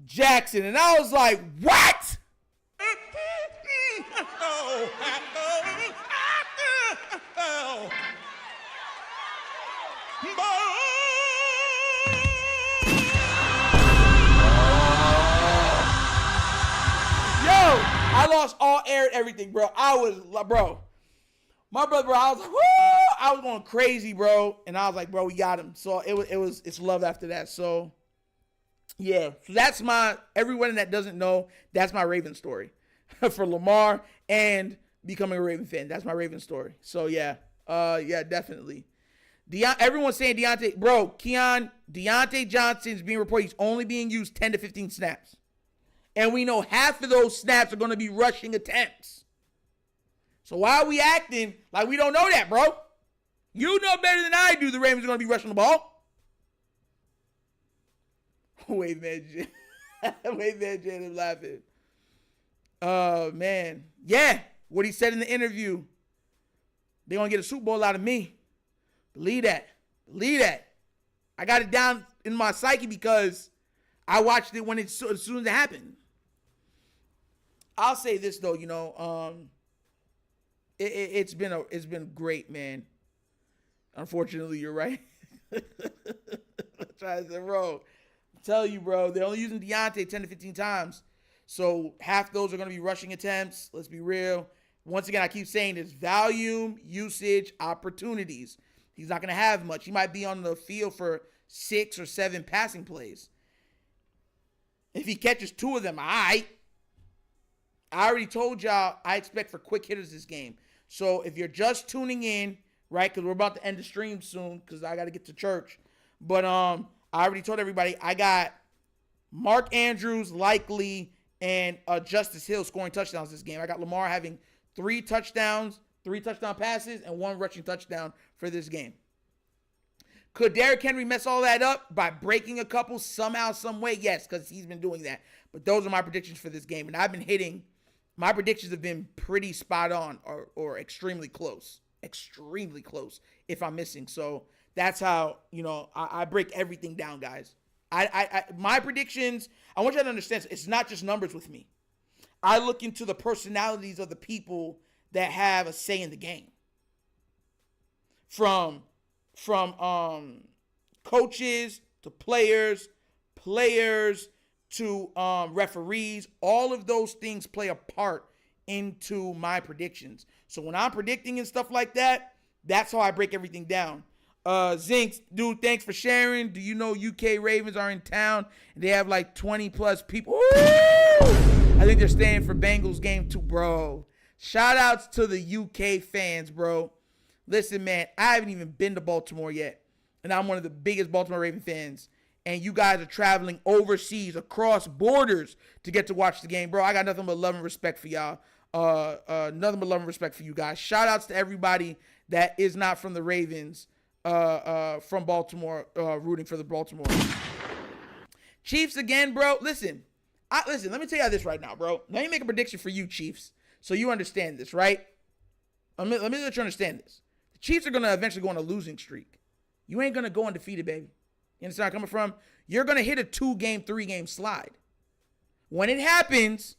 Jackson. And I was like, what? I lost all air and everything, bro. My brother, bro, I was like, woo! I was going crazy, bro. And I was like, bro, we got him. So it's love after that. So, yeah. So that's everyone that doesn't know, that's my Raven story. For Lamar and becoming a Raven fan. That's my Raven story. So, yeah. Yeah, definitely. Everyone's saying Deontay Johnson's being reported he's only being used 10 to 15 snaps. And we know half of those snaps are going to be rushing attempts. So why are we acting like we don't know that, bro? You know better than I do the Ravens are going to be rushing the ball. Wait, man. I'm laughing. Man. Yeah, what he said in the interview. They're going to get a Super Bowl out of me. Believe that. I got it down in my psyche because I watched it as soon as it happened. I'll say this though, it's been great, man. Unfortunately, you're right. Try to say, bro. I tell you, bro, they're only using Deontay 10 to 15 times. So half those are going to be rushing attempts. Let's be real. Once again, I keep saying this: volume, usage, opportunities. He's not going to have much. He might be on the field for 6 or 7 passing plays. If he catches 2 of them, all right. I already told y'all I expect for quick hitters this game. So if you're just tuning in, right, because we're about to end the stream soon because I got to get to church. But I already told everybody I got Mark Andrews likely and Justice Hill scoring touchdowns this game. I got Lamar having 3 touchdown passes, and 1 rushing touchdown for this game. Could Derrick Henry mess all that up by breaking a couple somehow, some way? Yes, because he's been doing that. But those are my predictions for this game. And I've been hitting. My predictions have been pretty spot on or extremely close. Extremely close if I'm missing. So that's how, I break everything down, guys. My predictions, I want you to understand, it's not just numbers with me. I look into the personalities of the people that have a say in the game. From coaches to players to referees, all of those things play a part into my predictions. So when I'm predicting and stuff like that, that's how I break everything down. Zinks, dude, thanks for sharing. Do you know UK Ravens are in town? And they have like 20 plus people. Woo! I think they're staying for Bengals game too, bro. Shout outs to the UK fans, bro. Listen, man, I haven't even been to Baltimore yet. And I'm one of the biggest Baltimore Raven fans. And you guys are traveling overseas, across borders to get to watch the game. Bro, I got nothing but love and respect for y'all. Nothing but love and respect for you guys. Shout outs to everybody that is not from the Ravens, from Baltimore, rooting for the Baltimore. Chiefs again, bro. Listen, let me tell you this right now, bro. Let me make a prediction for you, Chiefs, so you understand this, right? Let me let you understand this. The Chiefs are going to eventually go on a losing streak. You ain't going to go undefeated, baby. You understand where I'm coming from? You're going to hit a 2-game, 3-game slide. When it happens,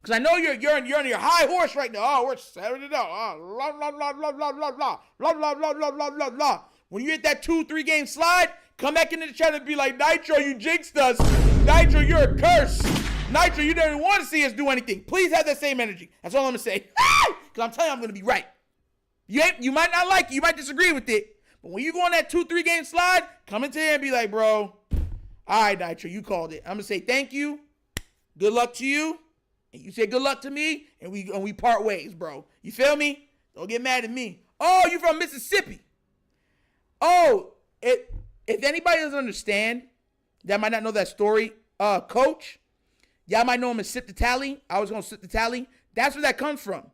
because I know you're on your high horse right now. Oh, we're 7-0. Oh, blah, blah, blah, blah, blah, blah, blah. Blah, blah, blah, blah, blah, blah, blah. When you hit that 2-3-game slide, come back into the chat and be like, Nitro, you jinxed us. Nitro, you're a curse. Nitro, you don't even want to see us do anything. Please have that same energy. That's all I'm going to say. Because I'm telling you, I'm going to be right. You might not like it. You might disagree with it. But when you go on that 2-3-game slide, come into here and be like, bro, all right, Nitro, you called it. I'm going to say thank you. Good luck to you. and you say good luck to me, and we part ways, bro. You feel me? Don't get mad at me. Oh, you from Mississippi? Oh, if anybody doesn't understand, that might not know that story. Coach, y'all might know him as Sip the Tally. I was gonna Sip the Tally. That's where that comes from,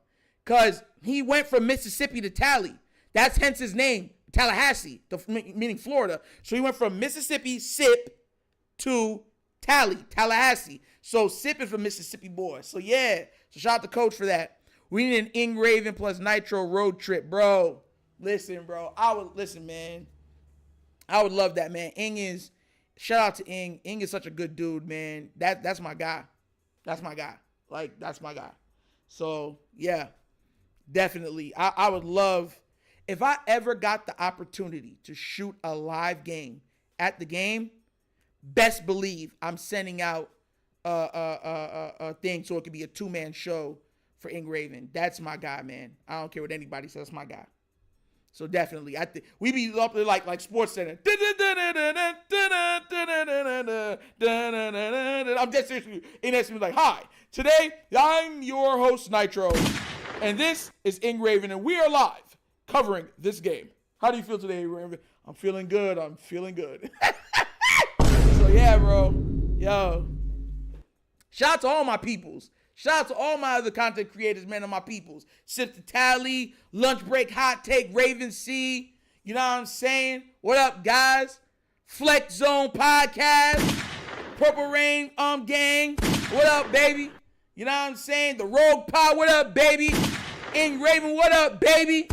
cause he went from Mississippi to Tally. That's hence his name, Tallahassee, meaning Florida. So he went from Mississippi Sip to Tallahassee. So Sip is from Mississippi boy. So yeah. So shout out to Coach for that. We need an Ing Raven plus Nitro road trip, bro. Listen, bro. Listen, man. I would love that, man. Shout out to Ing. Ing is such a good dude, man. That's my guy. That's my guy. Like, that's my guy. So yeah, definitely. I would love, if I ever got the opportunity to shoot a live game at the game, best believe I'm sending out a thing so it could be a 2-man show for Ing Raven. That's my guy, man. I don't care what anybody says. That's my guy. So definitely, I think we be up there like Sports Center. I'm just seriously in essence like, hi, today I'm your host Nitro, and this is Ing Raven, and we are live covering this game. How do you feel today, Raven? I'm feeling good. I'm feeling good. So yeah, bro. Yo. Shout out to all my peoples. Shout out to all my other content creators, man, and my peoples. Sip the Tally, Lunch Break Hot Take, Raven C. You know what I'm saying? What up, guys? Flex Zone Podcast, Purple Rain Gang. What up, baby? You know what I'm saying? The Rogue Pod. What up, baby? Ing Raven. What up, baby?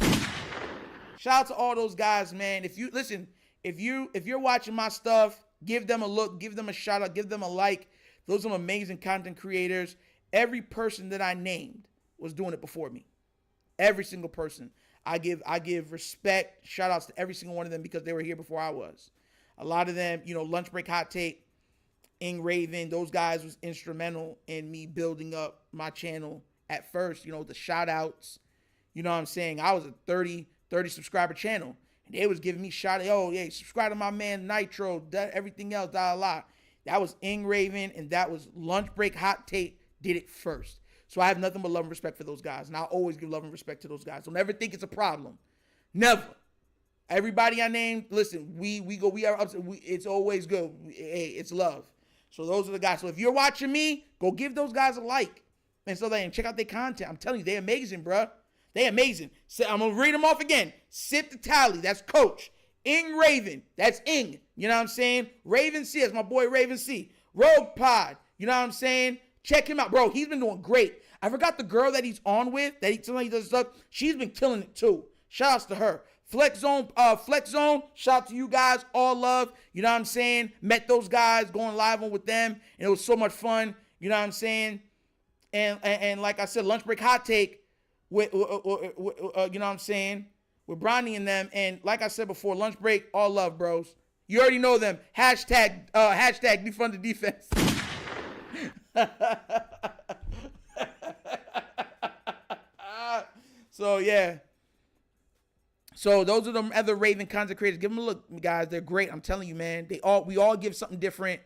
Shout out to all those guys, man. If you're watching my stuff, give them a look, give them a shout out, give them a like. Those are amazing content creators. Every person that I named was doing it before me. Every single person. I give respect, shout outs to every single one of them because they were here before I was. A lot of them, Lunch Break Hot Take, Ing Raven, those guys was instrumental in me building up my channel at first, the shout outs. You know what I'm saying? I was a 30 subscriber channel. And they was giving me shout out, oh, yeah, subscribe to my man Nitro, everything else, That was Ing Raven, and that was Lunch Break Hot Take did it first. So I have nothing but love and respect for those guys, and I'll always give love and respect to those guys. Don't ever think it's a problem. Never. Everybody I named, listen, we are upset. It's always good. Hey, it's love. So those are the guys. So if you're watching me, go give those guys a like. And so check out their content. I'm telling you, they're amazing, bro. They're amazing. So I'm going to read them off again. Sip the Tally, that's Coach. Ing Raven, that's Ing. You know what I'm saying? Raven C, that's my boy Raven C. Rogue Pod, you know what I'm saying? Check him out, bro. He's been doing great. I forgot the girl that he's on with, sometimes he does stuff. She's been killing it too. Shout outs to her. Flex Zone, shout out to you guys. All love. You know what I'm saying? Met those guys, going live on with them, and it was so much fun. You know what I'm saying? And like I said, Lunch Break Hot Take with you know what I'm saying? With Bronny and them. And like I said before, Lunch Break, all love, bros. You already know them. Hashtag defund the defense. So yeah. So those are the other Raven content creators. Give them a look, guys. They're great. I'm telling you, man. We all give something different.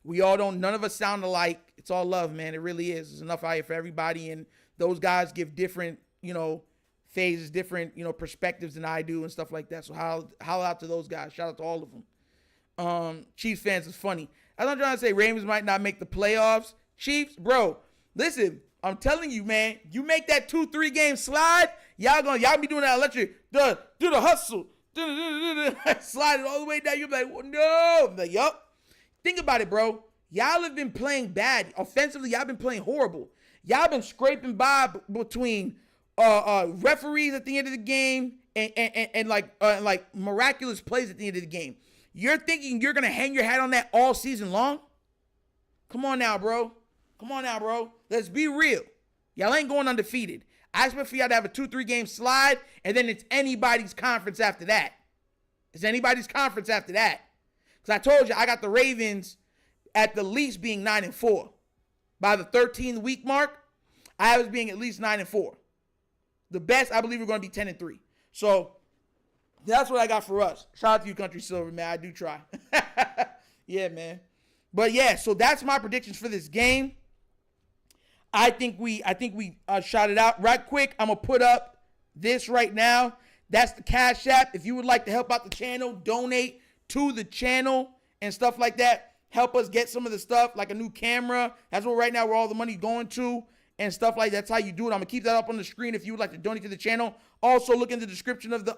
None of us sound alike. It's all love, man. It really is. There's enough out here for everybody. And those guys give different, phases, different, perspectives than I do and stuff like that. So holla out to those guys. Shout out to all of them. Chiefs fans is funny. As I'm trying to say, Ravens might not make the playoffs. Chiefs, bro, listen, I'm telling you, man, you make that 2-3 game slide, y'all be doing that electric, do the hustle, slide it all the way down. You're like, well, no. I'm like, yup. Think about it, bro. Y'all have been playing bad. Offensively, y'all been playing horrible. Y'all been scraping by between referees at the end of the game and like miraculous plays at the end of the game. You're thinking you're going to hang your hat on that all season long? Come on now, bro. Let's be real. Y'all ain't going undefeated. I expect for y'all to have a 2-3 game slide, and then it's anybody's conference after that. Because I told you, I got the Ravens at the least being 9-4. By the 13th week mark, I have us being at least 9-4. The best, I believe, we're going to be 10-3. So that's what I got for us. Shout out to you, Country Silver, man. I do try. Yeah, man. But yeah, so that's my predictions for this game. I think we shot it out right quick. I'm gonna put up this right now. That's the Cash App. If you would like to help out the channel, donate to the channel and stuff like that. Help us get some of the stuff, like a new camera. That's what right now where all the money's going to and stuff like that. That's how you do it. I'm gonna keep that up on the screen if you would like to donate to the channel. Also, look in the description of the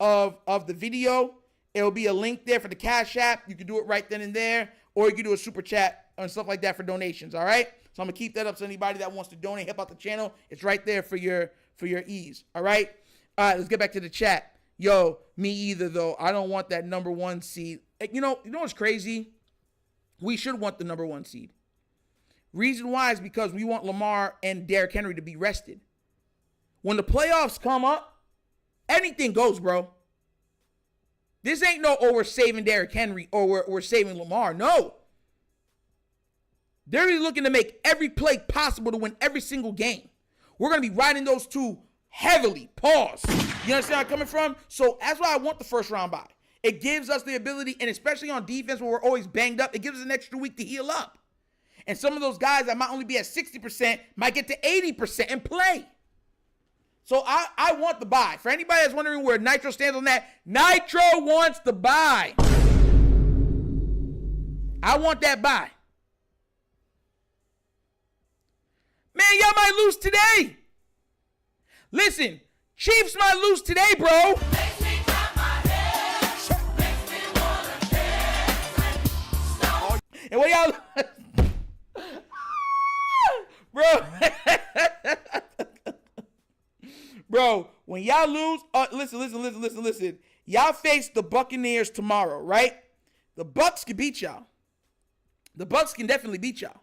of the video. It'll be a link there for the Cash App. You can do it right then and there, or you can do a super chat and stuff like that for donations. All right. So I'm gonna keep that up. So anybody that wants to donate, help out the channel, it's right there for your ease. All right. All right. Let's get back to the chat. Yo, me either though. I don't want that number 1 seed. You know what's crazy? We should want the number 1 seed. Reason why is because we want Lamar and Derrick Henry to be rested. When the playoffs come up, anything goes, bro. This ain't no, we're saving Derrick Henry or we're saving Lamar. No. They're really looking to make every play possible to win every single game. We're going to be riding those two heavily. Pause. You understand where I'm coming from? So that's why I want the first round bye. It gives us the ability, and especially on defense where we're always banged up, it gives us an extra week to heal up. And some of those guys that might only be at 60% might get to 80% and play. So I want the bye. For anybody that's wondering where Nitro stands on that, Nitro wants the bye. I want that bye. Man, y'all might lose today. Listen, Chiefs might lose today, bro. Makes me clap my hands. Makes me wanna dance. And what y'all... Bro. Bro, when y'all lose, listen. Y'all face the Buccaneers tomorrow, right? The Bucs can beat y'all. The Bucs can definitely beat y'all.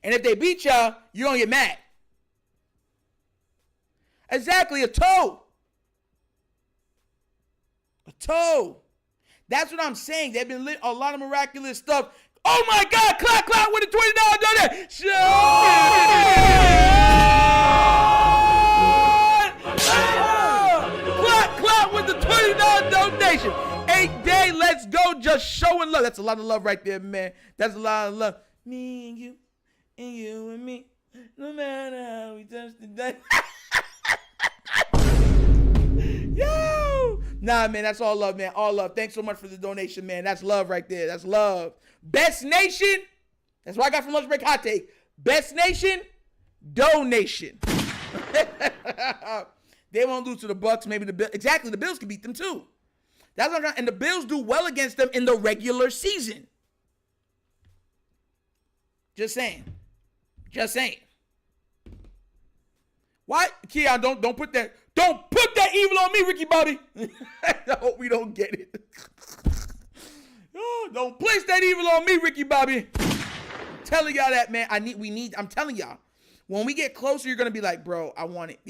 And if they beat y'all, you're going to get mad. Exactly, a toe. A toe. That's what I'm saying. They've been lit a lot of miraculous stuff. Oh my God, clap with a $20 donation. Clap with the $20 donation. 8-day, let's go, just showing love. That's a lot of love right there, man. That's a lot of love. Me and you and me, no matter how we touch the day. Yo! Nah, man, that's all love, man. All love. Thanks so much for the donation, man. That's love right there. That's love. Best nation. That's what I got from Lunch Break Hot Take. Best nation, donation. They won't lose to the Bucs. Maybe the Bills. Exactly, the Bills can beat them too. That's what I'm trying. And the Bills do well against them in the regular season. Just saying. Why, Keon? Don't put that evil on me, Ricky Bobby. I hope we don't get it. Oh, don't place that evil on me, Ricky Bobby. I'm telling y'all that, man. I'm telling y'all. When we get closer, you're going to be like, bro, I want it.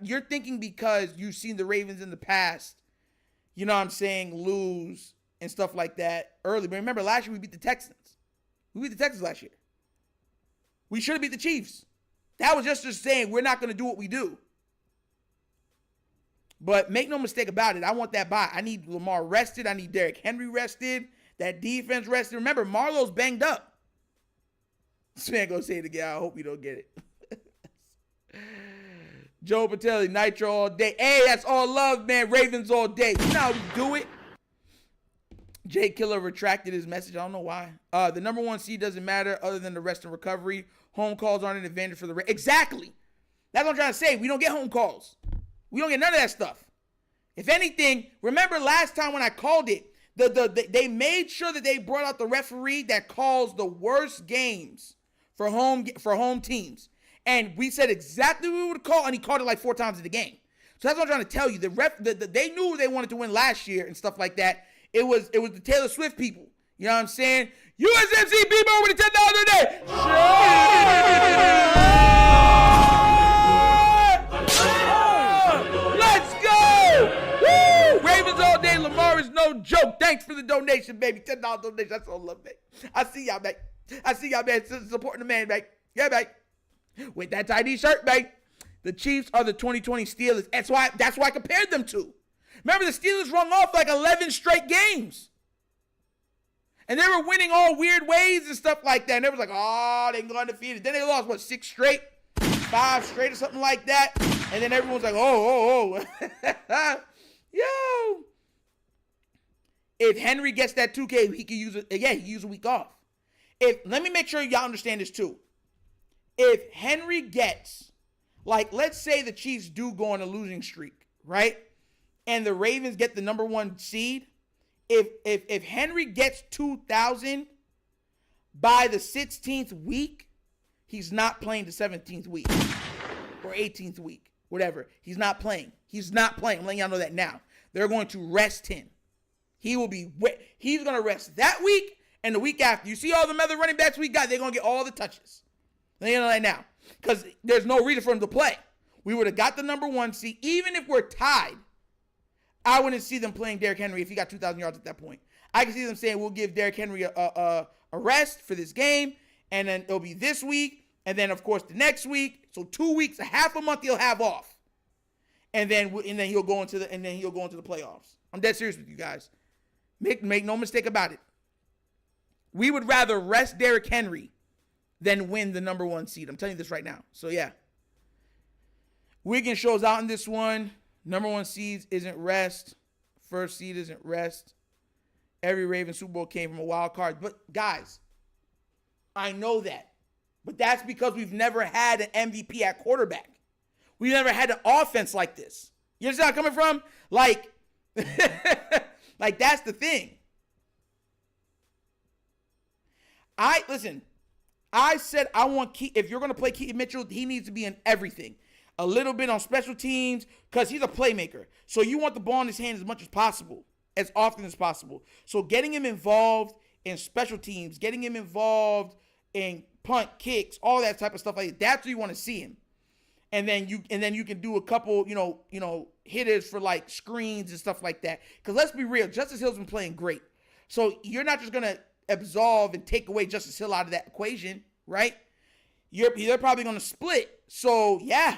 You're thinking because you've seen the Ravens in the past, you know what I'm saying, lose and stuff like that early. But remember, last year we beat the Texans. We beat the Texans last year. We should have beat the Chiefs. That was just saying we're not going to do what we do. But make no mistake about it. I want that bye. I need Lamar rested. I need Derrick Henry rested. That defense rested. Remember, Marlowe's banged up. This man gonna say it again. I hope you don't get it. Joe Patelli, Nitro all day. Hey, that's all love, man. Ravens all day. You know how we do it. Jay Killer retracted his message. I don't know why. The number 1 seed doesn't matter other than the rest and recovery. Home calls aren't an advantage for the Ravens. Exactly. That's what I'm trying to say. We don't get home calls. We don't get none of that stuff. If anything, remember last time when I called it, they made sure that they brought out the referee that calls the worst games for home teams. And we said exactly what we would call, and he called it like 4 times in the game. So that's what I'm trying to tell you. They knew they wanted to win last year and stuff like that. It was the Taylor Swift people. You know what I'm saying? USMC people with the $10 a day. Let's go! Woo! Ravens all day. Lamar is no joke. Thanks for the donation, baby. $10 donation. That's all love, man. I see y'all, man. Supporting the man, man. Yeah, man. With that tidy shirt, man. The Chiefs are the 2020 Steelers. That's why I compared them to. Remember, the Steelers rung off like 11 straight games. And they were winning all weird ways and stuff like that. And they was like, oh, they can go undefeated. Then they lost, what, 6 straight? 5 straight or something like that. And then everyone's like, oh. Yo. If Henry gets that 2K, he can use it. Yeah, he can use a week off. Let me make sure y'all understand this too. If Henry gets, like, let's say the Chiefs do go on a losing streak, right? And the Ravens get the number 1 seed. If Henry gets 2,000 by the 16th week, he's not playing the 17th week or 18th week, whatever. He's not playing. He's not playing. I'm letting y'all know that now. They're going to rest him. He's going to rest that week and the week after. You see all the other running backs we got, they're going to get all the touches. Let you know that now. Because there's no reason for him to play. We would have got the number 1 seed. Even if we're tied, I wouldn't see them playing Derrick Henry if he got 2,000 yards at that point. I can see them saying, we'll give Derrick Henry a rest for this game, and then it'll be this week, and then, of course, the next week. So 2 weeks, a half a month he'll have off. And then he'll go into the playoffs. I'm dead serious with you guys. Make no mistake about it. We would rather rest Derrick Henry than win the number 1 seed. I'm telling you this right now. So, yeah. Wiggins shows out in this one. Number 1 seeds isn't rest. First seed isn't rest. Every Ravens Super Bowl came from a wild card. But, guys, I know that. But that's because we've never had an MVP at quarterback. We've never had an offense like this. You understand where I'm coming from? Like, like that's the thing. I said I want if you're going to play Keaton Mitchell, he needs to be in everything. A little bit on special teams because he's a playmaker. So you want the ball in his hand as much as possible, as often as possible. So getting him involved in special teams, getting him involved in punt, kicks, all that type of stuff like that, that's where you want to see him. And then you can do a couple, hitters for like screens and stuff like that. Because let's be real, Justice Hill's been playing great. So you're not just going to absolve and take away Justice Hill out of that equation, right? They're probably going to split. So, yeah.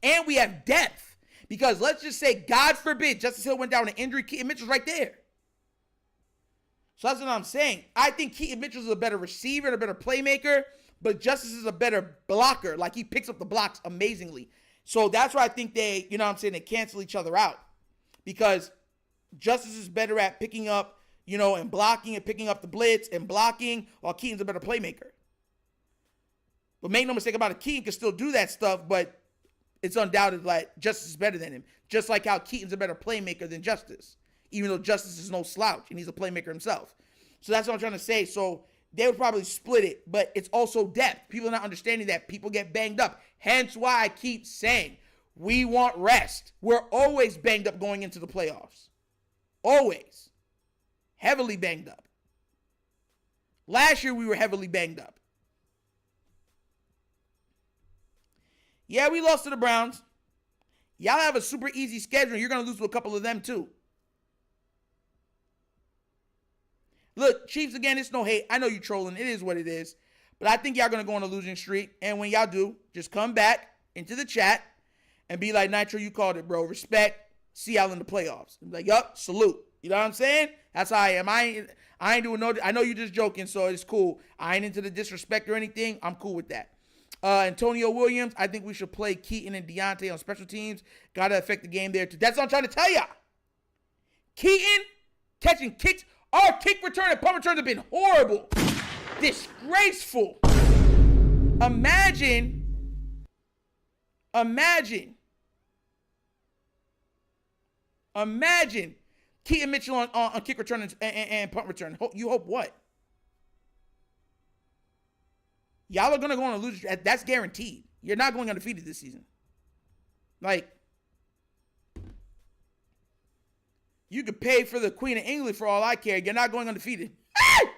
And we have depth. Because let's just say, God forbid, Justice Hill went down to injury, Keaton Mitchell's right there. So that's what I'm saying. I think Keaton Mitchell's a better receiver and a better playmaker, but Justice is a better blocker. Like, he picks up the blocks amazingly. So that's why I think they cancel each other out. Because Justice is better at picking up, and blocking and picking up the blitz and blocking, while Keaton's a better playmaker. But make no mistake about it, Keaton can still do that stuff, but it's undoubted that Justice is better than him. Just like how Keaton's a better playmaker than Justice, even though Justice is no slouch and he's a playmaker himself. So that's what I'm trying to say. So they would probably split it, but it's also depth. People are not understanding that. People get banged up. Hence why I keep saying we want rest. We're always banged up going into the playoffs. Always. Heavily banged up. Last year we were heavily banged up. Yeah, we lost to the Browns. Y'all have a super easy schedule. You're going to lose to a couple of them too. Look, Chiefs, again, it's no hate. I know you're trolling. It is what it is. But I think y'all going to go on a losing streak. And when y'all do, just come back into the chat and be like, Nitro, you called it, bro. Respect. See y'all in the playoffs. And be like, yup, salute. You know what I'm saying? That's how I am. I ain't doing no, I know you're just joking, so it's cool. I ain't into the disrespect or anything. I'm cool with that. Antonio Williams, I think we should play Keaton and Deontay on special teams. Got to affect the game there, too. That's what I'm trying to tell y'all. Keaton catching kicks. Our kick return and punt returns have been horrible. Disgraceful. Imagine Keaton Mitchell on kick return and punt return. You hope what? Y'all are going to go on a losing streak. That's guaranteed. You're not going undefeated this season. Like, you could pay for the Queen of England for all I care. You're not going undefeated. Hey!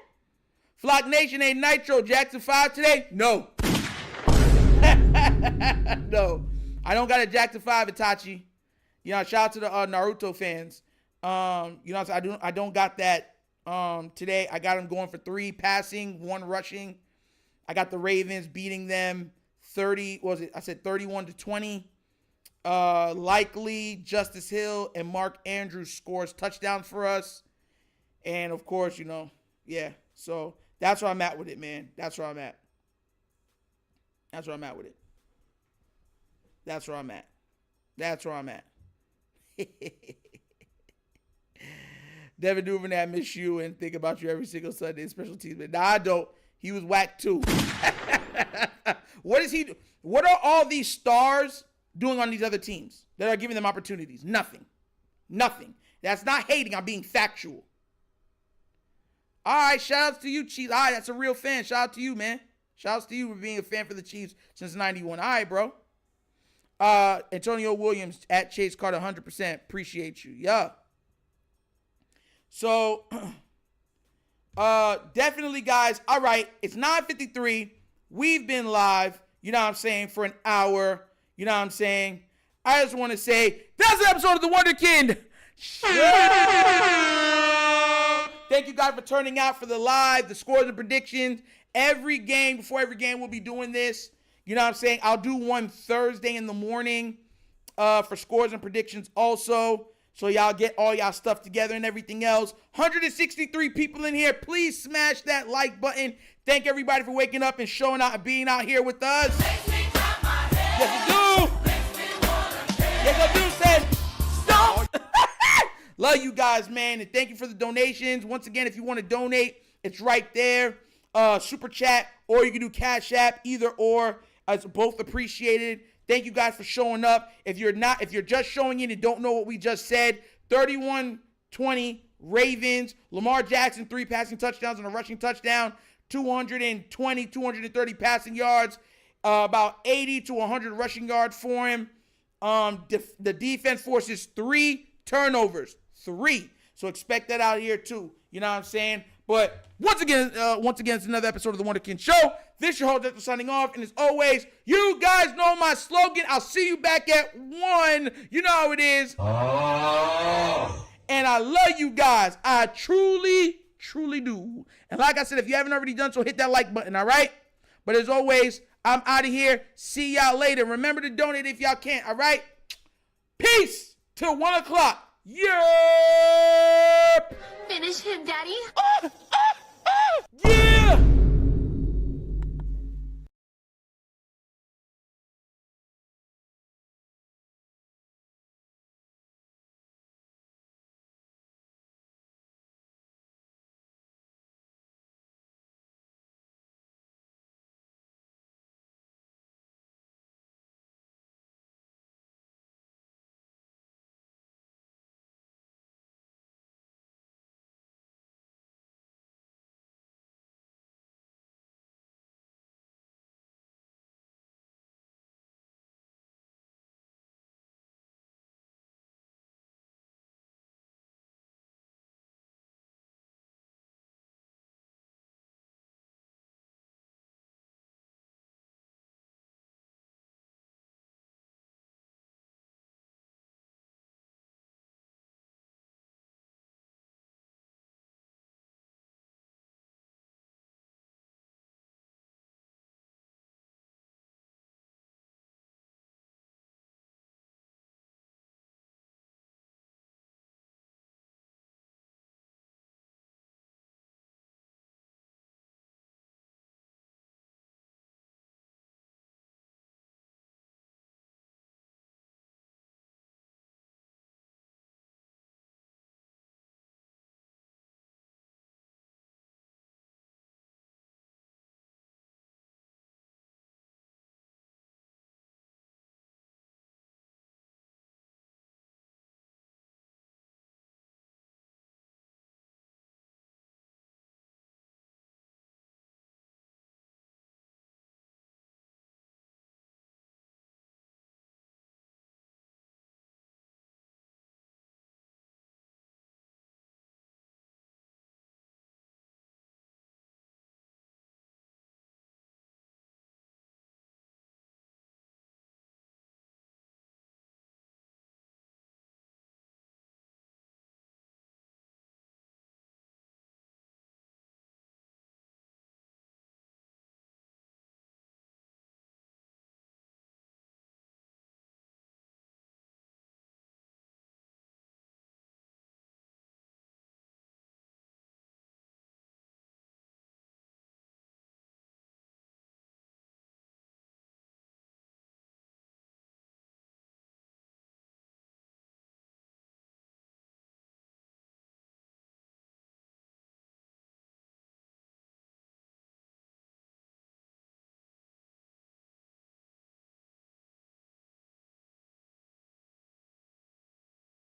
Flock Nation ain't Nitro. Jackson 5 today? No. No. I don't got a Jackson 5 Itachi. Shout out to the Naruto fans. I don't got that today. I got him going for 3 passing, 1 rushing. I got the Ravens beating them 31-20. Likely Justice Hill and Mark Andrews scores touchdowns for us. And of course, yeah. So that's where I'm at with it, man. That's where I'm at. That's where I'm at with it. That's where I'm at. That's where I'm at. Devin Duvernay, I miss you and think about you every single Sunday in special teams. But nah, I don't. He was whack too. What is he do? What are all these stars doing on these other teams that are giving them opportunities? Nothing. Nothing. That's not hating. I'm being factual. All right, shout outs to you, Chiefs. All right, that's a real fan. Shout out to you, man. Shout outs to you for being a fan for the Chiefs since 91. All right, bro. Antonio Williams at Chase Carter, 100%. Appreciate you. Yeah. So, definitely, guys. All right, it's 9:53. We've been live, you know what I'm saying, for an hour. You know what I'm saying? I just want to say, that's an episode of The Wunderkind Show. Thank you guys for turning out for the live, the scores and predictions. Every game, before every game, we'll be doing this. You know what I'm saying? I'll do one Thursday in the morning for scores and predictions also. So y'all get all y'all stuff together and everything else. 163 people in here. Please smash that like button. Thank everybody for waking up and showing out and being out here with us. Yes, I do. Yes, I do, said. Stop. Love you guys, man. And thank you for the donations. Once again, if you want to donate, it's right there. Super chat, or you can do Cash App, either or. It's both appreciated. Thank you guys for showing up. If you're just showing in and don't know what we just said, 31-20 Ravens, Lamar Jackson, 3 passing touchdowns and a rushing touchdown, 230 passing yards, about 80 to 100 rushing yards for him. The defense forces 3 turnovers, 3. So expect that out here too. You know what I'm saying? But once again, it's another episode of The Wunderkind Show. This your host, Dexter, signing off. And as always, you guys know my slogan. I'll see you back at 1. You know how it is. Oh. And I love you guys. I truly, truly do. And like I said, if you haven't already done so, hit that like button, all right? But as always, I'm out of here. See y'all later. Remember to donate if y'all can, all right? Peace till 1 o'clock. Yep. Finish him, Daddy. Yeah.